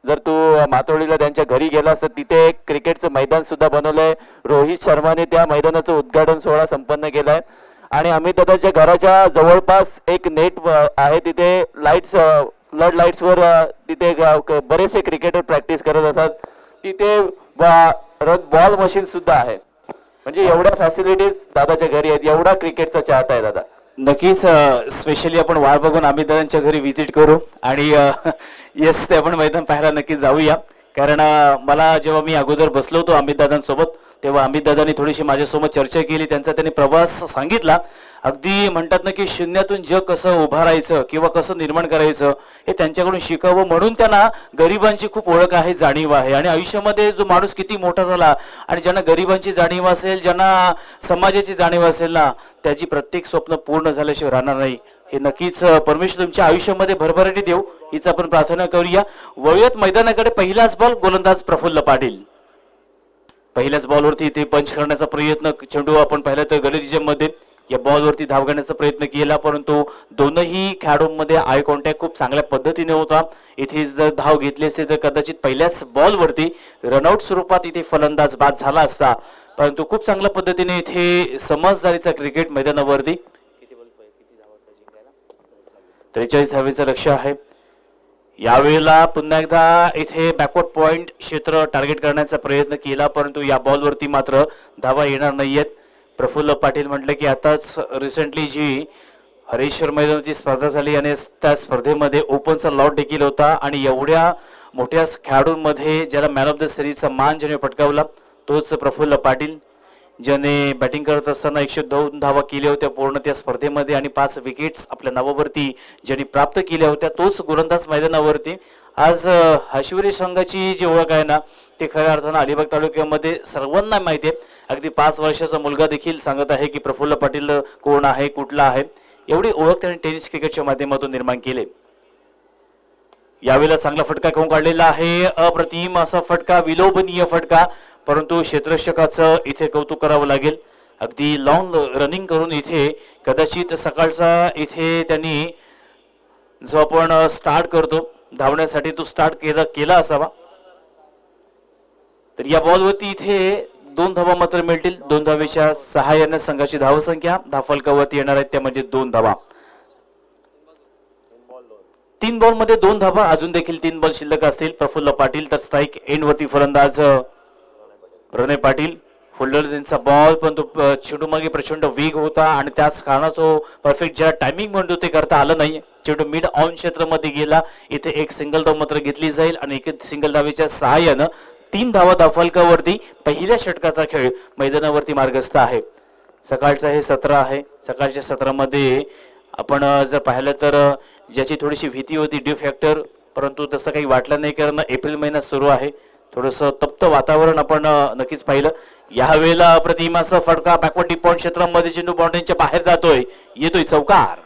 जर तू मातोळीला त्यांच्या घरी गेलास तर तिथे एक क्रिकेटचं मैदान सुद्धा बनवलंय. रोहित शर्माने त्या मैदानाचं उद्घाटन सोहळा संपन्न केलाय आणि अमितदादाच्या घराच्या जवळपास एक नेट आहे, तिथे लाईट्स, फ्लड लाईट्स वर तिथे बरेचसे क्रिकेटर प्रॅक्टिस करत असतात. तिथे बॉल मशीन सुद्धा आहे. म्हणजे एवढ्या फॅसिलिटीज दादाच्या घरी आहेत. एवढा क्रिकेटचा चाहता आहे दादा. नक्कीच स्पेशली आपण वाट बघून अमितदादांच्या घरी व्हिजिट करू आणि येस, ते आपण मैदान पाहायला नक्कीच जाऊया. कारण मला जेव्हा मी अगोदर बसलो होतो अमितदादांसोबत तेव्हा अमितदादांनी थोडीशी माझ्यासोबत चर्चा केली, त्यांचा त्यांनी प्रवास सांगितला. अगदी म्हणतात ना की शून्यातून जग कसं उभारायचं किंवा कसं निर्माण करायचं हे त्यांच्याकडून शिकावं, म्हणून त्यांना गरिबांची खूप ओळख आहे, जाणीव आहे. आणि आयुष्यामध्ये जो माणूस किती मोठा झाला आणि ज्यांना गरिबांची जाणीव असेल, ज्यांना समाजाची जाणीव असेल ना, त्याची प्रत्येक स्वप्न पूर्ण झाल्याशिवाय राहणार नाही. हे नक्कीच परमेश्वर तुमच्या आयुष्यामध्ये भरभराटी देऊ हीच आपण प्रार्थना करूया. वळूयात मैदानाकडे. पहिलाच बॉल, गोलंदाज प्रफुल्ल पाटील. पहिल्याच बॉलवरती इथे पंच करण्याचा प्रयत्न, चेंडू आपण पाहिलं तर गलतीच्या मध्ये या बॉलवरती धाव घेण्याचा प्रयत्न केला, परंतु दोनही खेळाडूंमध्ये आय कॉन्टॅक्ट खूप चांगल्या पद्धतीने होता. इथे जर धाव घेतली असते तर कदाचित पहिल्याच बॉलवरती रनआउट स्वरूपात इथे फलंदाज बाद झाला असता, परंतु खूप चांगल्या पद्धतीने इथे समजदारीचा क्रिकेट मैदानावरती 43 धावेचं लक्ष्य आहे. यावेळेला पुन्हा एकदा इथे बॅकवर्ड पॉइंट क्षेत्र टार्गेट करण्याचा प्रयत्न केला, परंतु या बॉलवरती मात्र धावा येणार नाहीयेत. प्रफुल्ल पाटील म्हटलं की आताच रिसेंटली जी हरेश्वर मैदानाची स्पर्धा झाली आणि त्या स्पर्धेमध्ये ओपनचा लॉट देखील होता आणि एवढ्या मोठ्या खेळाडूंमध्ये ज्याला मॅन ऑफ द सिरीजचा मान ज्याने पटकावला तोच प्रफुल्ल पाटील, ज्याने बॅटिंग करत असताना 102 धावा केल्या होत्या पूर्ण त्या स्पर्धेमध्ये आणि 5 विकेट्स आपल्या नावावरती ज्यांनी प्राप्त केल्या होत्या, तोच गोलंदाज मैदानावरती. आज हशवरी संघाची जी ओळख आहे ना ते खऱ्या अर्थानं अलिबाग तालुक्यामध्ये सर्वांना माहिती आहे. अगदी 5 वर्षाचा मुलगा देखील सांगत आहे की प्रफुल्ल पाटील कोण आहे, कुठला आहे. एवढी ओळख त्याने टेनिस क्रिकेटच्या माध्यमातून निर्माण केली. यावेळेला चांगला फटका घेऊन काढलेला आहे, अप्रतिम असा फटका, विलोभनीय फटका, परंतु क्षेत्ररक्षकाचं इथे कौतुक करावं लागेल. अगदी लॉंग रनिंग करून इथे कदाचित सकाळचा इथे त्यांनी जो आपण स्टार्ट करतो धावण्यासाठी तो स्टार्ट केला असावा. तर या बॉलवरती इथे 2 धावा मात्र मिळतील. 2 धावेच्या सहाय्याने संघाची धावसंख्या धावफलकावरती येणार आहेत त्या म्हणजे 2 धावा. 3 बॉल मध्ये 2 धावा, अजून देखील 3 बॉल शिल्लक असतील. प्रफुल्ल पाटील तर स्ट्राईक एंड वरती फलंदाज प्रणय पाटील. फोल्डर त्यांचा बॉल पण तो चेंडू मागे प्रचंड वेग होता आणि त्याच कारणात तो परफेक्ट ज्या टायमिंग म्हणतो ते करता आलं नाही. चेंडू मिड ऑन क्षेत्रामध्ये गेला. इथे एक सिंगल धाव मात्र घेतली जाईल आणि एक सिंगल धावेच्या सहाय्यानं 3 धावा धावफलकावरती पहिल्या षटकाचा खेळ मैदानावरती मार्गस्थ आहे. सकाळचं हे सत्र आहे. सकाळच्या सत्रामध्ये आपण जर पाहिलं तर ज्याची थोडीशी भीती होती ड्यू फॅक्टर, परंतु तसं काही वाटलं नाही कारण एप्रिल महिना सुरू आहे. थोडंसं तप्त वातावरण आपण नक्कीच पाहिलं. यावेळेला अप्रतिमाचा फटका बॅकवर्ड डीप पॉइंट क्षेत्रामध्ये चेंडू बाउंड्रीच्या बाहेर जातोय, येतोय चौकार.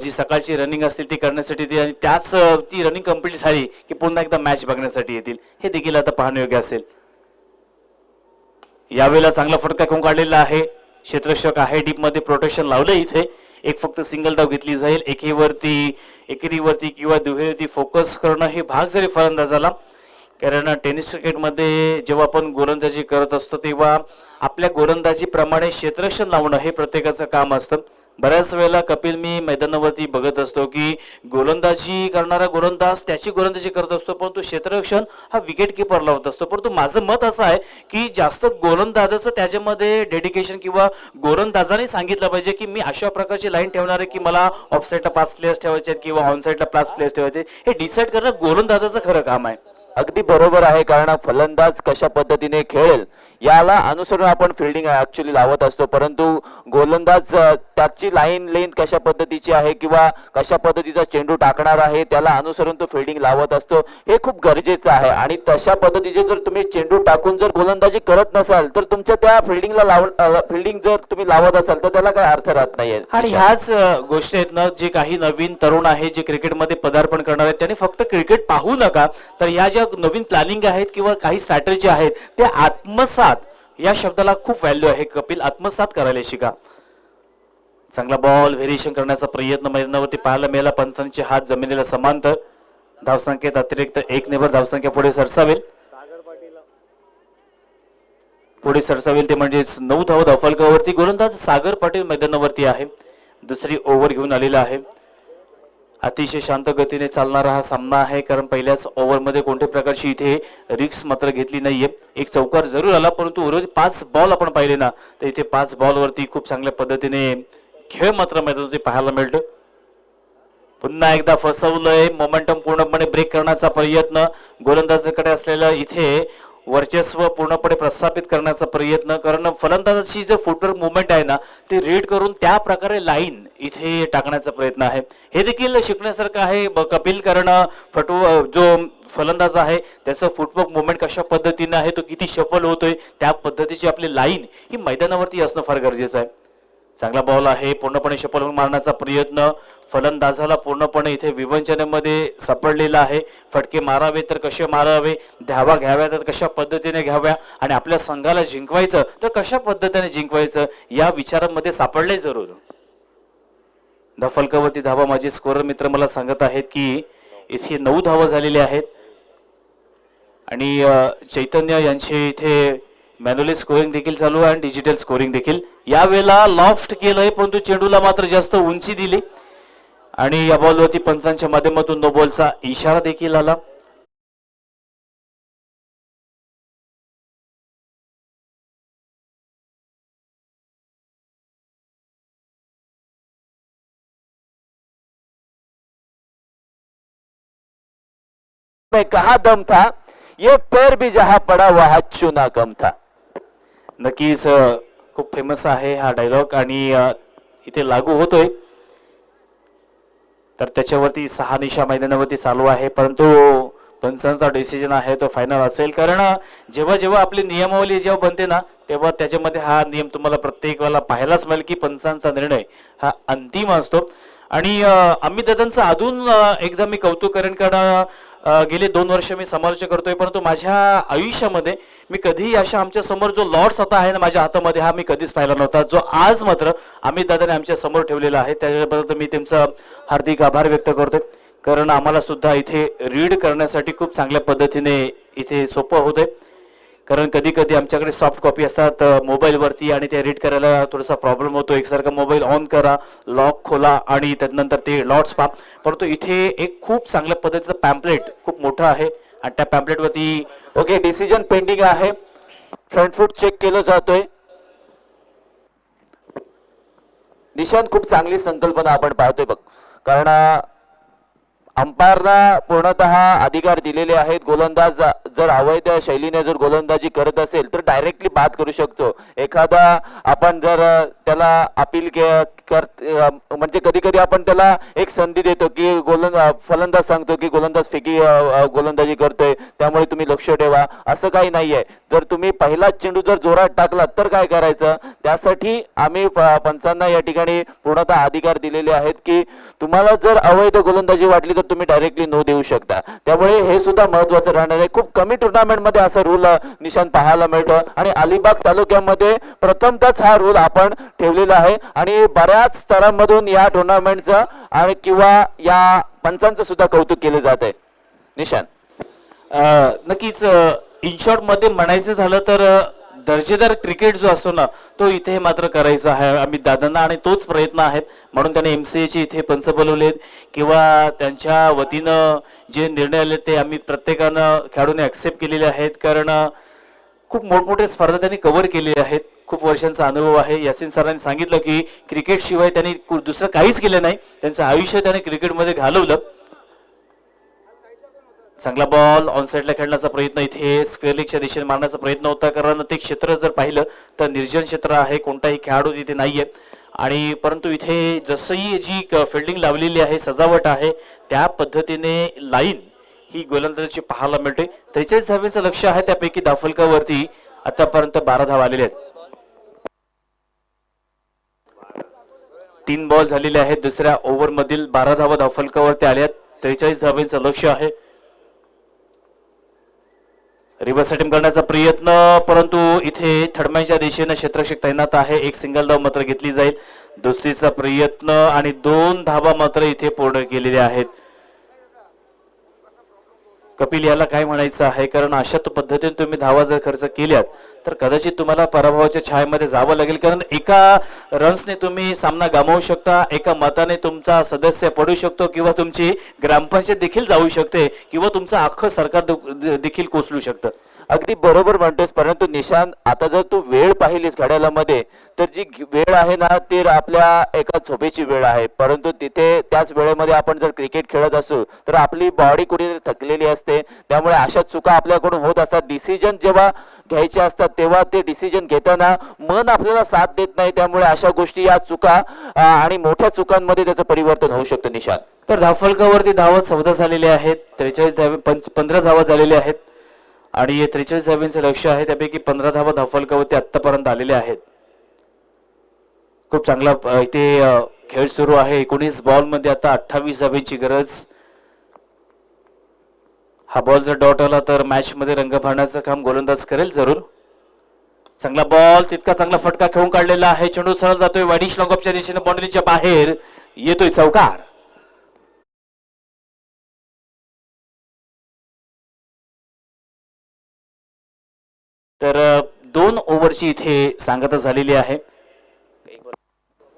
जी सकाळची रनिंग असतील ती करण्यासाठी ती आणि त्याच ती रनिंग कंप्लीट झाली की पुन्हा एकदा मॅच बघण्यासाठी येतील, हे देखील आता पाहणं योग्य असेल. यावेळेला चांगला फटका घेऊन काढलेला आहे. क्षेत्ररक्षक आहे, डीप मध्ये प्रोटेक्शन लावलं. इथे एक फक्त सिंगल धाव घेतली जाईल. एकेरीवरती किंवा दुहेरीवरती फोकस करणं हे भाग जरी फलंदाजाला, कारण टेनिस क्रिकेटमध्ये जेव्हा आपण गोलंदाजी करत असतो तेव्हा आपल्या गोलंदाजीप्रमाणे क्षेत्ररक्षण लावणं हे प्रत्येकाचं काम असतं. बऱ्याच वेळेला कपिल मी मैदानावरती बघत असतो की गोलंदाजी करणारा गोलंदाज त्याची गोलंदाजी करत असतो, परंतु क्षेत्ररक्षण हा विकेट किपर लावत असतो. परंतु माझं मत असं आहे की जास्त गोलंदाजाचं त्याच्यामध्ये डेडिकेशन किंवा गोलंदाजाने सांगितलं पाहिजे की मी अशा प्रकारची लाईन ठेवणार आहे की मला ऑफसाईडला 5 प्लेयर्स ठेवायचे आहेत किंवा ऑनसाईडला 5 प्लेयर्स ठेवायचे. हे डिसाईड करणं गोलंदाजाचं खरं काम आहे. अगदी बरोबर आहे, कारण फलंदाज कशा पद्धतीने खेळेल याला अनुसरून आपण फिल्डिंग ऍक्च्युअली लावत असतो, परंतु गोलंदाज त्याची लाईन लेंथ कशा पद्धतीची आहे किंवा कशा पद्धतीचा चेंडू टाकणार आहे त्याला अनुसरून तो फिल्डिंग लावत असतो. हे खूप गरजेचं आहे आणि तशा पद्धतीचे जर तुम्ही चेंडू टाकून जर गोलंदाजी करत नसाल तर तुमच्या त्या फिल्डिंग जर तुम्ही लावत असाल तर त्याला काही अर्थ राहत नाहीये. आणि ह्याच गोष्टी आहेत ना, जे काही नवीन तरुण आहेत जे क्रिकेटमध्ये पदार्पण करणार आहेत त्यांनी फक्त क्रिकेट पाहू नका, तर ह्या ज्या नवीन प्लॅनिंग आहेत किंवा काही स्ट्रॅटेजी आहेत ते आत्मसात, या शब्दाला खूप व्हॅल्यू आहे. कपिल, आत्मसात करायला शिका. चांगला बॉल व्हेरिएशन करण्याचा प्रयत्न मैदानावरती पाहायला मिळाला. पंचांचे हात जमिनीला समांतर. धावसंख्येत अतिरिक्त 1 नेबर धावसंख्या पुढे सरसावेल ते म्हणजेच 9 धाव धावफलकावरती. गोलंदाज सागर पाटील मैदानावरती आहे. दुसरी ओव्हर घेऊन आलेला आहे. अतिशय शांत गतीने चालणारा हा सामना आहे, कारण पहिल्याच ओव्हरमध्ये कोणत्या प्रकारची इथे रिक्स मात्र घेतली नाहीये. एक चौकार जरूर आला, परंतु उर्वरित 5 बॉल आपण पाहिले ना तर इथे 5 बॉलवरती खूप चांगल्या पद्धतीने खेळ मात्र मैदानावरती पाहायला मिळतो. पुन्हा एकदा फसवलंय. मोमेंटम पूर्णपणे ब्रेक करण्याचा प्रयत्न, गोलंदाजाकडे असलेलं इथे वर्चस्व पूर्णपणे प्रस्थापित करण्याचा प्रयत्न, कारण फलंदाजाची जो फुटवर्क मुवमेंट आहे ना ते रीड करून त्या प्रकारे लाईन इथे टाकण्याचा प्रयत्न आहे. हे देखील शिकण्यासारखं आहे कपिल, कारण जो फलंदाज आहे त्याचं फुटवर्क मुवमेंट कशा पद्धतीने आहे, तो किती सफल होतोय, त्या पद्धतीची आपली लाईन ही मैदानावरती असणं फार गरजेचं आहे. चांगला बॉल आहे, पूर्णपणे सफल मारण्याचा प्रयत्न. फलंदाजाला पूर्णपणे इथे विवंचनेमध्ये सापडलेला आहे. फटके मारावे तर कसे मारावे, धावा घ्याव्या तर कशा पद्धतीने घ्याव्या आणि आपल्या संघाला जिंकवायचं तर कशा पद्धतीने जिंकवायचं या विचारांमध्ये सापडले जरूर. धावफलकावरती धावा माझे स्कोरर मित्र मला सांगत आहेत की इथे 9 धावा झालेल्या आहेत आणि चैतन्य यांचे इथे मॅन्युअली स्कोरिंग देखील चालू आहे आणि डिजिटल स्कोरिंग देखील. यावेळेला लॉफ्ट केलंय, परंतु चेंडूला मात्र जास्त उंची दिली आणि या बॉलवरती पंचांच्या माध्यमातून नो बॉलचा इशारा देखील आला. कहा दम था, ये पैर भी जहां पड़ा वहां चुना कम था. नक्कीच खूप फेमस आहे हा डायलॉग आणि इथे लागू होतोय. तर त्याच्यावरती 6 निशा मैदानावरती चालू आहे, परंतु पंचांचा डिसिजन आहे तो फायनल असेल. कारण जेव्हा जेव्हा आपली नियमावली जेव्हा बनते ना, तेव्हा त्याच्यामध्ये हा नियम तुम्हाला प्रत्येक वेळेला पाहायलाच मिळेल की पंचांचा निर्णय हा अंतिम असतो. आणि अमित दादांचं अजून एकदा मी कौतुक करेन, कारण गेले 2 वर्ष मी समालोचना करतोय, परंतु माझ्या आयुष्यामध्ये मी कधीही अशा आमच्या समोर जो लॉर्ड्स आता आहे ना माझ्या हातामध्ये, हा मी कधीच पाहिला नव्हता, जो आज मात्र अमित दादाने आमच्या समोर ठेवलेला आहे. त्याच्याबद्दल मी त्यांचा हार्दिक आभार व्यक्त करतोय. कारण आम्हाला सुद्धा इथे रीड करण्यासाठी खूप चांगल्या पद्धतीने इथे सोपं होतंय. कारण कधी कधी आमच्याकडे सॉफ्ट कॉपी असतात मोबाईलवरती आणि ते रीड करायला थोडासा प्रॉब्लेम होतो. एकसारखा मोबाईल ऑन करा, लॉक खोला आणि त्यानंतर ते लॉट्स पहा. परंतु इथे एक खूप चांगल्या पद्धतीचं पॅम्पलेट खूप मोठं आहे आणि त्या पॅम्पलेटवरती ओके, डिसिजन पेंडिंग आहे. फ्रंट फूट चेक केलं जातोय. निशांत, खूप चांगली संकल्पना आपण पाहतोय बघ, कारण अंपायरला पूर्णतः अधिकार दिलेले आहेत. गोलंदाज जर अवैध शैलीने जर गोलंदाजी करत असेल तर डायरेक्टली बाद करू शकतो. एखादा आपण जर त्याला अपील म्हणजे कधी कधी आपण त्याला एक संधी देतो की फलंदाज सांगतो की गोलंदाज फेकी गोलंदाजी करतोय, त्यामुळे तुम्ही लक्ष ठेवा. असं काही नाहीये. जर तुम्ही पहिला चेंडू जर जोरात टाकला तर काय करायचं, त्यासाठी आम्ही पंचांना या ठिकाणी पूर्णतः अधिकार दिलेले आहेत की तुम्हाला जर अवैध गोलंदाजी वाटली तर तुम्ही डायरेक्टली नो देऊ शकता. त्यामुळे हे सुद्धा महत्वाचं राहणार आहे. खूप कमी टुर्नामेंट मध्ये असा रूल निशांत पाहायला मिळतो आणि अलिबाग तालुक्यामध्ये प्रथमतःच हा रूल आपण ठेवलेला आहे आणि बऱ्याच स्तरांमधून या टुर्नामेंटचं आणि किंवा या पंचांचं सुद्धा कौतुक केले जात आहे. निशांत, नक्कीच इन शॉर्ट मध्ये म्हणायचं झालं तर दर्जेदार क्रिकेट जो असतो ना तो इथे मात्र करायचा आहे अमित दादांना आणि तोच प्रयत्न आहे. म्हणून त्याने MCA चे इथे पंच बोलवलेत किंवा त्यांच्या वतीनं जे निर्णय आले ते आम्ही प्रत्येकानं खेळाडूने ऍक्सेप्ट केलेले आहेत. कारण खूप मोठमोठ्या स्पर्धा त्यांनी कव्हर केलेल्या आहेत. खूप वर्षांचा अनुभव आहे. यासिन सरांनी सांगितलं की क्रिकेट शिवाय त्यांनी दुसरं काहीच केलं नाही. त्यांचं आयुष्य त्यांनी क्रिकेटमध्ये घालवलं. चांगला बॉल ऑन साइडला खेळण्याचा प्रयत्न, इथे स्क्वेअर लेगच्या दिशेने मारण्याचा प्रयत्न होता. कारण ते क्षेत्र जर पाहिलं तर निर्जन क्षेत्र आहे, कोणताही खेळाडू तिथे नाहीये. आणि परंतु इथे जसंही जी फिल्डिंग लावलेली आहे, सजावट आहे, त्या पद्धतीने लाईन ही गोलंदाजीची पाहायला मिळते. 43 धावांचं लक्ष आहे. त्यापैकी दाफलकावरती आतापर्यंत 12 धावा आलेल्या आहेत. 3 बॉल झालेले आहेत. दुसऱ्या ओव्हर मधील 12 धावा दाफलकावरती आल्यात. 43 धावांचं लक्ष आहे. रिव्हर्स सेटिंग करण्याचा प्रयत्न, परंतु इथे थडम्यांच्या दिशेने क्षेत्ररक्षक तैनात आहे. एक सिंगल धाव मात्र घेतली जाईल. दुसरीचा प्रयत्न आणि 2 धावा मात्र इथे पूर्ण केलेल्या आहेत. कपिल, याला काय म्हणायचं आहे, कारण अशा पद्धतीने तुम्ही धावा जर खर्च केल्यात तर कदाचित तुम्हाला पराभवाच्या छायेमध्ये जावं लागेल. कारण एका रन्सने तुम्ही सामना गमावू शकता, एका मताने तुमचा सदस्य पडू शकतो किंवा तुमची ग्रामपंचायत देखील जाऊ शकते किंवा तुमचं अख्खं सरकार देखील कोसळू शकतं. अगदी बरोबर म्हणतोस. परंतु निशांत, आता जर तू वेळ पाहिलीस घड्याळामध्ये तर जी वेळ आहे ना ती आपल्या एका झोपेची वेळ आहे. परंतु तिथे त्याच वेळेमध्ये आपण जर क्रिकेट खेळत असू तर आपली बॉडी कुठेतरी थकलेली असते. त्यामुळे अशा चुका आपल्याकडून होत असतात. डिसिजन जेव्हा घ्यायचे असतात तेव्हा ते डिसिजन घेताना मन आपल्याला साथ देत नाही. त्यामुळे अशा गोष्टी, या चुका आणि मोठ्या चुकांमध्ये त्याचं परिवर्तन होऊ शकतं. निशांत, तर धावफलकावरती धावा 14 झालेले आहेत. 15 धावा झालेल्या आहेत आणि 43 धावांचं लक्ष आहे. त्यापैकी 15 धावा धावफलकावरती आतापर्यंत आलेल्या आहेत. खूप चांगला इथे खेळ सुरू आहे. 19 बॉल मध्ये आता 28 धावांची गरज. हा बॉल जर डॉट आला तर मॅच मध्ये रंग भरण्याचं काम गोलंदाज करेल जरूर. चांगला बॉल, तितका चांगला फटका खेळून काढलेला आहे. चेंडू सरळ जातोय वाईडिश लॉंग ऑफच्या दिशेने, बाउंड्रीच्या बाहेर येतोय चौकार. तर 2 ओव्हरची इथे सांगता झालेली आहे.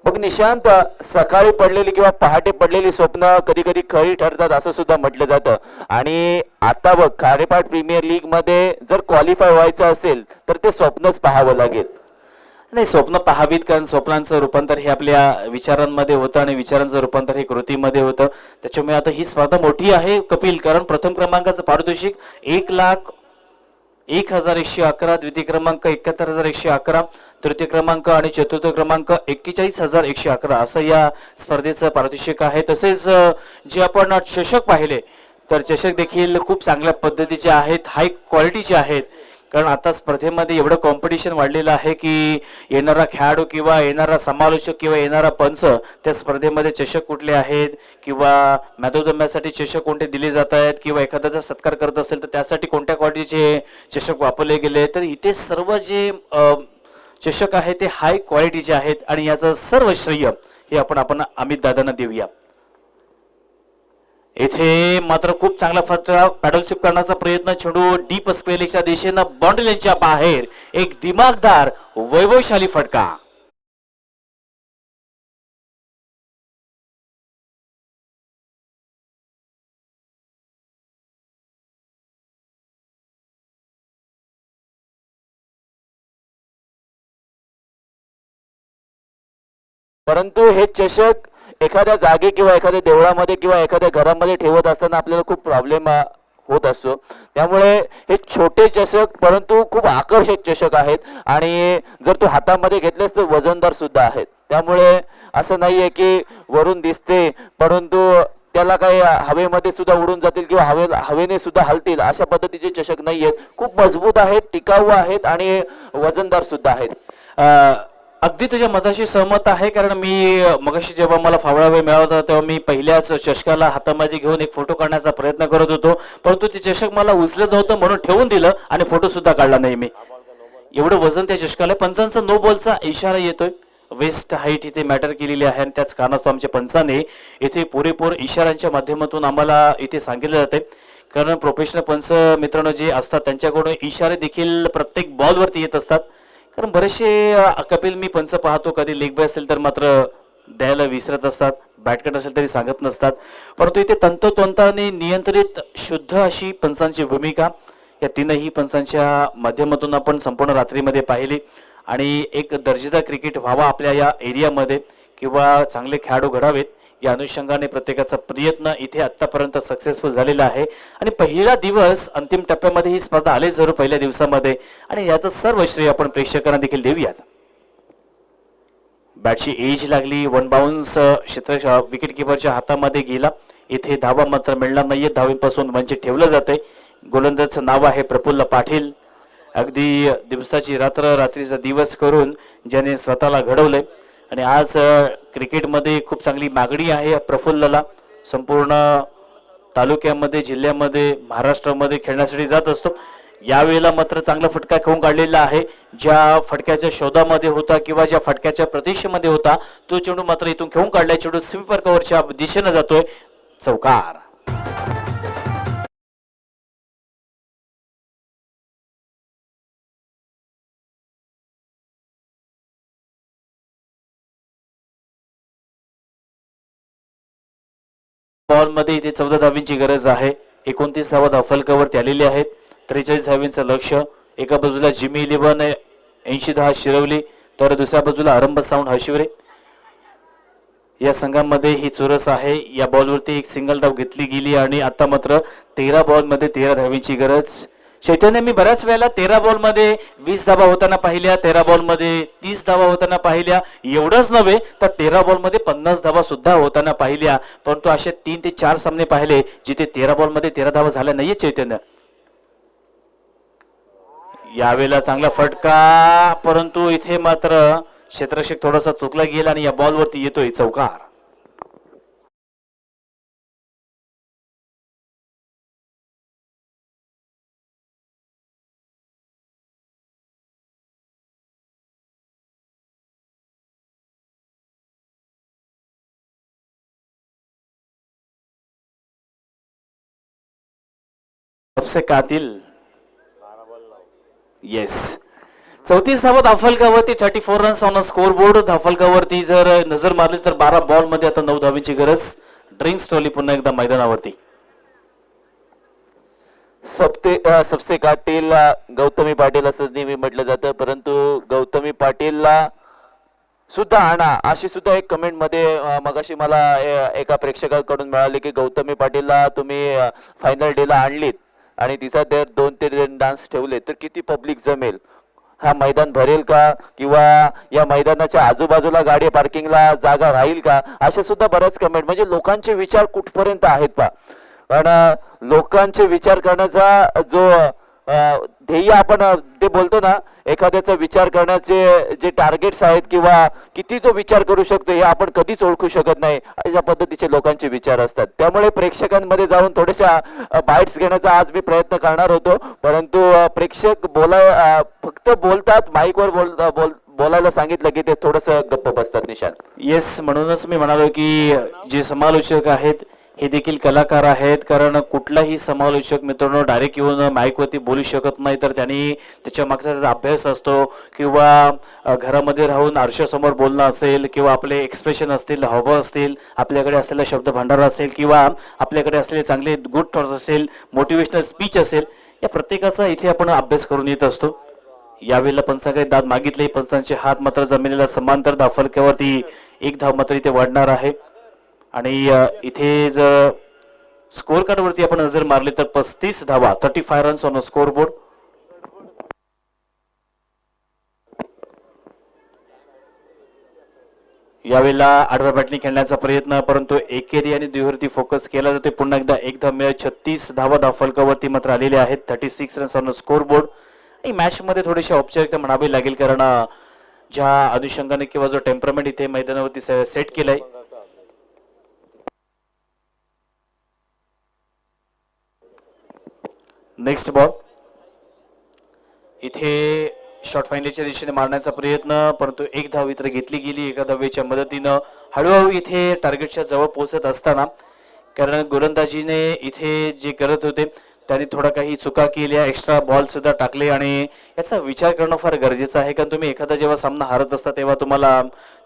मग निशांत, सकाळी पडलेली किंवा पहाटे पडलेली स्वप्न कधी कधी खरी ठरतात असं सुद्धा म्हटलं जातं. आणि आता बघ, खारेपाट प्रीमियर लीग मध्ये जर क्वालिफाय व्हायचं असेल तर ते स्वप्नच पाहावं लागेल. नाही, स्वप्न पाहावीत, कारण स्वप्नांचं रूपांतर हे आपल्या विचारांमध्ये होतं आणि विचारांचं रूपांतर हे कृतीमध्ये होतं. त्याच्यामुळे आता ही स्पर्धा मोठी आहे कपिल, कारण प्रथम क्रमांकाचं पारितोषिक 1,01,111, द्वितीय क्रमांक 71,111, तृतीय क्रमांक आणि चतुर्थ क्रमांक 41,111 असं या स्पर्धेचं पारितोषिक आहे. तसेच जे आपण चषक पाहिले तर चषक देखील खूप चांगल्या पद्धतीचे आहेत, हाय क्वालिटीचे आहेत. कारण आता स्पर्धेमध्ये एवढं कॉम्पिटिशन वाढलेलं आहे की येणारा खेळाडू किंवा येणारा समालोचक किंवा येणारा पंच त्या स्पर्धेमध्ये चषक कुठले आहेत किंवा मॅच ऑफ द मॅचसाठी चषक कोणते दिले जात आहेत किंवा एखाद्याचा सत्कार करत असेल तर त्यासाठी कोणत्या क्वालिटीचे चषक वापरले गेले. तर इथे सर्व जे चषक आहेत ते हाय क्वालिटीचे आहेत आणि याचं सर्व श्रेय हे आपण अमित दादांना देऊया. येथे मात्र खूप चांगला फटका पॅडल स्वीप करण्याचा प्रयत्न, चेंडू डीप स्क्वेअरच्या दिशेनं बाउंड्रीच्या बाहेर एक दिमागदार वैभवशाली फटका. परंतु हे चषक एखाद्या जागे किंवा एखाद्या देवळामध्ये किंवा एखाद्या घरामध्ये ठेवत असताना आपल्याला खूप प्रॉब्लेम होत असतो. त्यामुळे हे छोटे चषक परंतु खूप आकर्षक चषक आहेत आणि जर तो हातामध्ये घेतलेस तर वजनदार सुद्धा आहेत. त्यामुळे असं नाहीये की वरून दिसते परंतु त्याला काही हवेमध्ये सुद्धा उडून जातील किंवा हवेने सुद्धा हलतील अशा पद्धतीचे चषक नाही आहेत. खूप मजबूत आहेत, टिकाऊ आहेत आणि वजनदार सुद्धा आहेत. अगदी तुझ्या मताशी सहमत आहे. कारण मी मगाशी जेव्हा मला फावळा वेळ मिळाला होता तेव्हा मी पहिल्याच चषकाला हातामध्ये घेऊन एक फोटो काढण्याचा प्रयत्न करत होतो, परंतु ते चषक मला उचलत नव्हतं म्हणून ठेवून दिलं आणि फोटो सुद्धा काढला नाही मी. एवढं वजन त्या चषकाला. पंचांचा नो बॉलचा इशारा येतोय. वेस्ट हाईट इथे मॅटर केलेली आहे आणि त्याच कारणास्तव आमच्या पंचाने इथे पुरेपूर इशाऱ्यांच्या माध्यमातून आम्हाला इथे सांगितलं जाते. कारण प्रोफेशनल पंच मित्रांनो जे असतात त्यांच्याकडून इशारे देखील प्रत्येक बॉलवरती येत असतात. कारण बरेचसे कपिल मी पंच पाहतो कधी लेग बाय असेल तर मात्र द्यायला विसरत असतात, बॅटकट असेल तरी सांगत नसतात. परंतु इथे तंतोतंताने नियंत्रित शुद्ध अशी पंचांची भूमिका या तीनही पंचांच्या माध्यमातून आपण संपूर्ण रात्रीमध्ये पाहिली आणि एक दर्जेदार क्रिकेट व्हावा आपल्या या एरियामध्ये किंवा चांगले खेळाडू घडावेत या अनुषंगाने प्रत्येकाचा प्रयत्न इथे आतापर्यंत सक्सेसफुल झालेला आहे. आणि पहिला दिवस अंतिम टप्प्यामध्ये ही स्पर्धा आली जरूर पहिल्या दिवसामध्ये आणि याचं सर्व श्रेय आपण प्रेक्षकांना देखील देऊयात. बॅटची एज लागली, वन बाउन्स क्षेत्र विकेट किपरच्या हातामध्ये गेला. इथे धावा मात्र मिळणार नाहीये, धावेपासून वंचित ठेवलं जाते. गोलंदाजचं नाव आहे प्रफुल्ल पाटील. अगदी दिवसाची रात्र रात्रीचा दिवस करून ज्याने स्वतःला घडवलंय आणि आज क्रिकेटमध्ये खूप चांगली मागणी आहे प्रफुल्लला. संपूर्ण तालुक्यामध्ये, जिल्ह्यामध्ये, महाराष्ट्रामध्ये खेळण्यासाठी जात असतो. यावेळेला मात्र चांगला फटका खेळून काढलेला आहे. ज्या फटक्याच्या शोधामध्ये होता किंवा ज्या फटक्याच्या प्रतीक्षेमध्ये होता तो चेंडू मात्र इथून खेळून काढलाय. चेंडू स्वीपर कव्हरच्या दिशेने जातोय. चौकार. बॉल मध्ये इथे 14 धावींची गरज आहे. 29 धावा धावफलकावरती आलेली आहेत. 43 धावींचं लक्ष्य. एका बाजूला जिमी 11 80 धावा शिरवली तर दुसऱ्या बाजूला आरंभ साऊंड हशिवरे. या संघामध्ये ही चुरस आहे. या बॉलवरती एक सिंगल धाव घेतली गेली आणि आता मात्र 13 बॉल मध्ये 13 धावींची गरज. चैतन्य मी बऱ्याच वेळेला 13 बॉल मध्ये 20 धावा होताना पाहिल्या, 13 बॉल मध्ये 30 धावा होताना पाहिल्या. एवढंच नव्हे तर 13 बॉल मध्ये 50 धावा सुद्धा होताना पाहिल्या. परंतु असे 3 ते 4 सामने पाहिले जिथे 13 बॉल मध्ये 13 धावा झाल्या नाहीये. चैतन्य यावेळेला चांगला फटका, परंतु इथे मात्र क्षेत्ररक्षक थोडासा चुकला गेला आणि या बॉलवरती येतोय चौकार. सबसे कातिल येस 34 धावा धावफलकावरती 34 रन्स ऑन स्कोर बोर्ड. धावफलकावरती जर नजर मारली तर 12 बॉल मध्ये आता 9 धावींची गरज. ड्रिंक्स ट्रॉली पुन्हा एकदा मैदानावरती. सबसे काटील गौतमी पाटील असं नेहमी म्हटलं जातं, परंतु गौतमी पाटीलला सुद्धा आणा अशी सुद्धा एक कमेंट मध्ये मगाशी मला एका प्रेक्षकाकडून मिळाली की गौतमी पाटीलला तुम्ही फायनल डे ला आणलीत आणि तिचा 2 ते 3 डान्स ठेवले तर किती पब्लिक जमेल. हा मैदान भरेल का किंवा या मैदानाच्या आजूबाजूला गाडी पार्किंगला जागा राहील का, अशा सुद्धा बऱ्याच कमेंट, म्हणजे लोकांचे विचार कुठपर्यंत आहेत पा. पण लोकांचे विचार करण्याचा जो ध्येय आपण ते बोलतो ना, एखाद्याचा विचार करण्याचे जे टार्गेट्स आहेत किंवा किती तो विचार करू शकतो हे आपण कधीच ओळखू शकत नाही, अशा पद्धतीचे लोकांचे विचार असतात. त्यामुळे प्रेक्षकांमध्ये जाऊन थोड्याशा बाईट्स घेण्याचा आज मी प्रयत्न करणार होतो, परंतु प्रेक्षक फक्त बोलतात, माईकवर बोलायला सांगितलं की ते थोडंसं गप्प बसतात. निशांत, येस, म्हणूनच मी म्हणालो की जे समालोचक आहेत हे देखील कलाकार आहेत, कारण कुठलाही समालोचक मित्रांनो डायरेक्ट येऊन माईकवरती बोलू शकत नाही, तर त्यांनी त्याच्या मागचा त्याचा अभ्यास असतो किंवा घरामध्ये राहून आरशासमोर बोलणं असेल किंवा आपले एक्सप्रेशन असतील, हावभाव असतील, आपल्याकडे असलेला शब्द भांडार असेल किंवा आपल्याकडे असलेले चांगले गुड थॉट्स असेल, मोटिवेशनल स्पीच असेल, या प्रत्येकाचा इथे आपण अभ्यास करून येत असतो. यावेळेला पंचांकडे दाद मागितले, पंचांचे हात मात्र जमिनीला समांतर धावफलकावरती एक धाव मात्र इथे वाढणार आहे. आणि इथे जर स्कोर कार्ड वरती आपण नजर मारली तर 35 धावा, 35 रन्स ऑन स्कोर बोर्ड. यावेळेला आडव्या बॅटने खेळण्याचा प्रयत्न, परंतु एकेरी आणि द्विवरती फोकस केला जातो. पुन्हा एकदा एक धाव मिळत 36 धावा धावफलकावरती मात्र आलेले आहेत, 36 रन्स ऑन स्कोर बोर्ड. आणि मॅच मध्ये थोडीशी औपचारिकता म्हणावी लागेल, कारण ज्या अनुषंगाने किंवा जो टेम्परमेंट इथे मैदानावरती सेट केलाय. नेक्स्ट बॉल इथे शॉर्ट फायनलच्या दिशेने मारण्याचा प्रयत्न, परंतु एक धाव इतर घेतली गेली एका धावेच्या मदतीनं. हळूहळू इथे टार्गेटच्या जवळ पोहोचत असताना, कारण गोलंदाजीने इथे जे करत होते त्यांनी थोडा काही चुका केल्या, एक्स्ट्रा बॉल सुद्धा टाकले, आणि याचा विचार करणं फार गरजेचं आहे, कारण तुम्ही एखादा जेव्हा सामना हारत असता तेव्हा तुम्हाला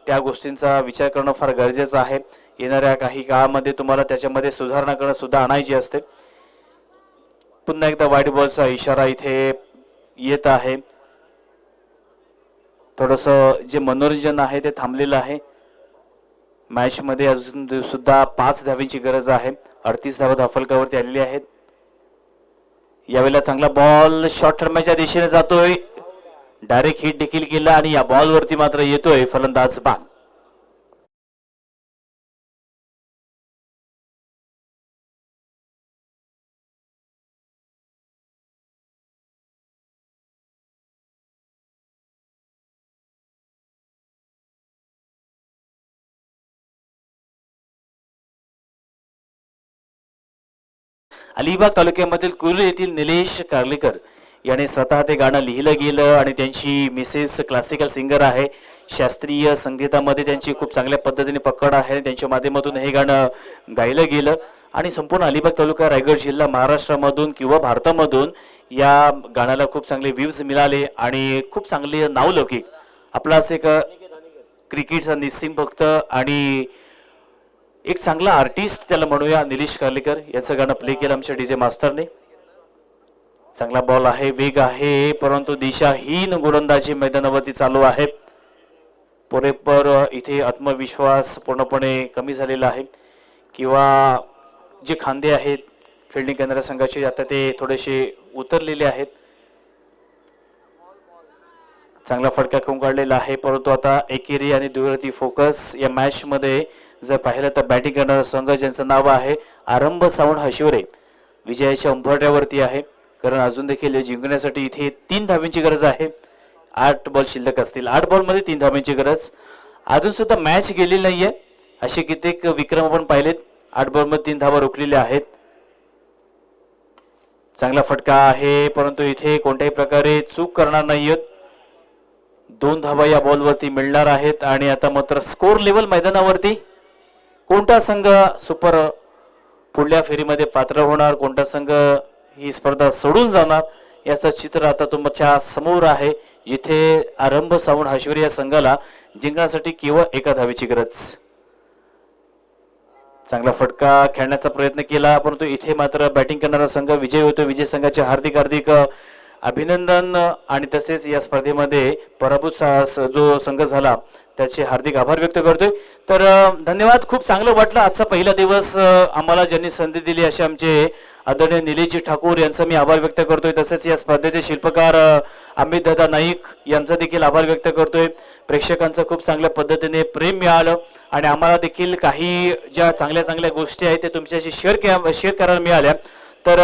त्या गोष्टींचा विचार करणं फार गरजेचं आहे. येणाऱ्या काही काळामध्ये तुम्हाला त्याच्यामध्ये सुधारणा करणं सुद्धा आणायची असते. पुन्हा एकदा वाईट बॉलचा इशारा इथे येत आहे. थोडस जे मनोरंजन आहे ते थांबलेलं आहे. मॅच मध्ये अजून सुद्धा 5 धावांची गरज आहे. 38 धावा धावफलकावरती आलेली आहेत. यावेळेला चांगला बॉल शॉर्ट टर्मच्या दिशेने जातोय, डायरेक्ट हिट देखील केला आणि या बॉल वरती मात्र येतोय फलंदाज बाद. अलिबाग तालुक्यामधील कुर्ली येथील निलेश कार्लेकर याने स्वतः ते गाणं लिहिलं गेलं आणि त्यांची मिसेस क्लासिकल सिंगर आहे. शास्त्रीय संगीतामध्ये त्यांची खूप चांगल्या पद्धतीने पकड आहे. त्यांच्या माध्यमातून हे गाणं गायलं गेलं आणि संपूर्ण अलिबाग तालुका, रायगड जिल्हा, महाराष्ट्रामधून किंवा भारतामधून या गाण्याला खूप चांगले व्ह्यूज मिळाले आणि खूप चांगले नावलौकिक आपलाच एक क्रिकेटचा निस्सीम भक्त आणि एक चांगला आर्टिस्ट त्याला म्हणूया निलेश कार्लेकर याचं गाणं प्ले केलं आमच्या डीजे मास्टरने. चांगला बॉल आहे, वेग आहे, परंतु दिशाहीन गोलंदाजी मैदानावरती चालू आहे. पुरेपूर इथे आत्मविश्वास पूर्णपणे कमी झालेला आहे किंवा जे खांदे आहेत फिल्डिंग करणाऱ्या संघाचे आता ते थोडेसे उतरलेले आहेत. चांगला फटका खेळून काढलेला आहे, परंतु आता एकेरी आणि दुहेरी फोकस या मॅच मध्ये जर पाहिलं तर बॅटिंग करणारा संघ ज्यांचं नाव आहे आरंभ सावंत हशिवरे विजयाच्या उंबरठ्यावरती आहे, कारण अजून देखील जिंकण्यासाठी इथे 3 धावांची गरज आहे. 8 बॉल शिल्लक असतील, 8 बॉल मध्ये 3 धावांची गरज. अजून सुद्धा मॅच गेलेली नाहीये, असे कित्येक विक्रम आपण पाहिलेत. 8 बॉल मध्ये 3 धावा रोखलेल्या आहेत. चांगला फटका आहे, परंतु इथे कोणत्याही प्रकारे चूक करणार नाहीयेत. 2 धावा या बॉल वरती मिळणार आहेत आणि आता मात्र स्कोर लेवल मैदानावरती कोणता संघ सुपर पुढल्या फेरीमध्ये पात्र होणार, कोणता संघ ही स्पर्धा सोडून जाणार याचं चित्र आता तुमच्या समोर आहे, जिथे आरंभ सावंत हशिवरे या संघाला जिंकण्यासाठी केवळ एका धावेची गरज. चांगला फटका खेळण्याचा प्रयत्न केला, परंतु इथे मात्र बॅटिंग करणारा संघ विजय होतो. विजय संघाचे हार्दिक हार्दिक अभिनंदन. आणि तसेच या स्पर्धेमध्ये पराभूत जो संघ झाला त्याचे हार्दिक आभार व्यक्त करतोय. तर धन्यवाद. खूप चांगलं वाटलं आजचा पहिला दिवस आम्हाला ज्यांनी संधी दिली असे आमचे आदरणीय निलेशजी ठाकूर यांचा मी आभार व्यक्त करतोय. तसेच या स्पर्धेचे शिल्पकार अमित दादा नाईक यांचा देखील आभार व्यक्त करतोय. प्रेक्षकांचं खूप चांगल्या पद्धतीने प्रेम मिळालं आणि आम्हाला देखील काही ज्या चांगल्या चांगल्या गोष्टी आहेत ते तुमच्याशी शेअर करायला मिळाल्या.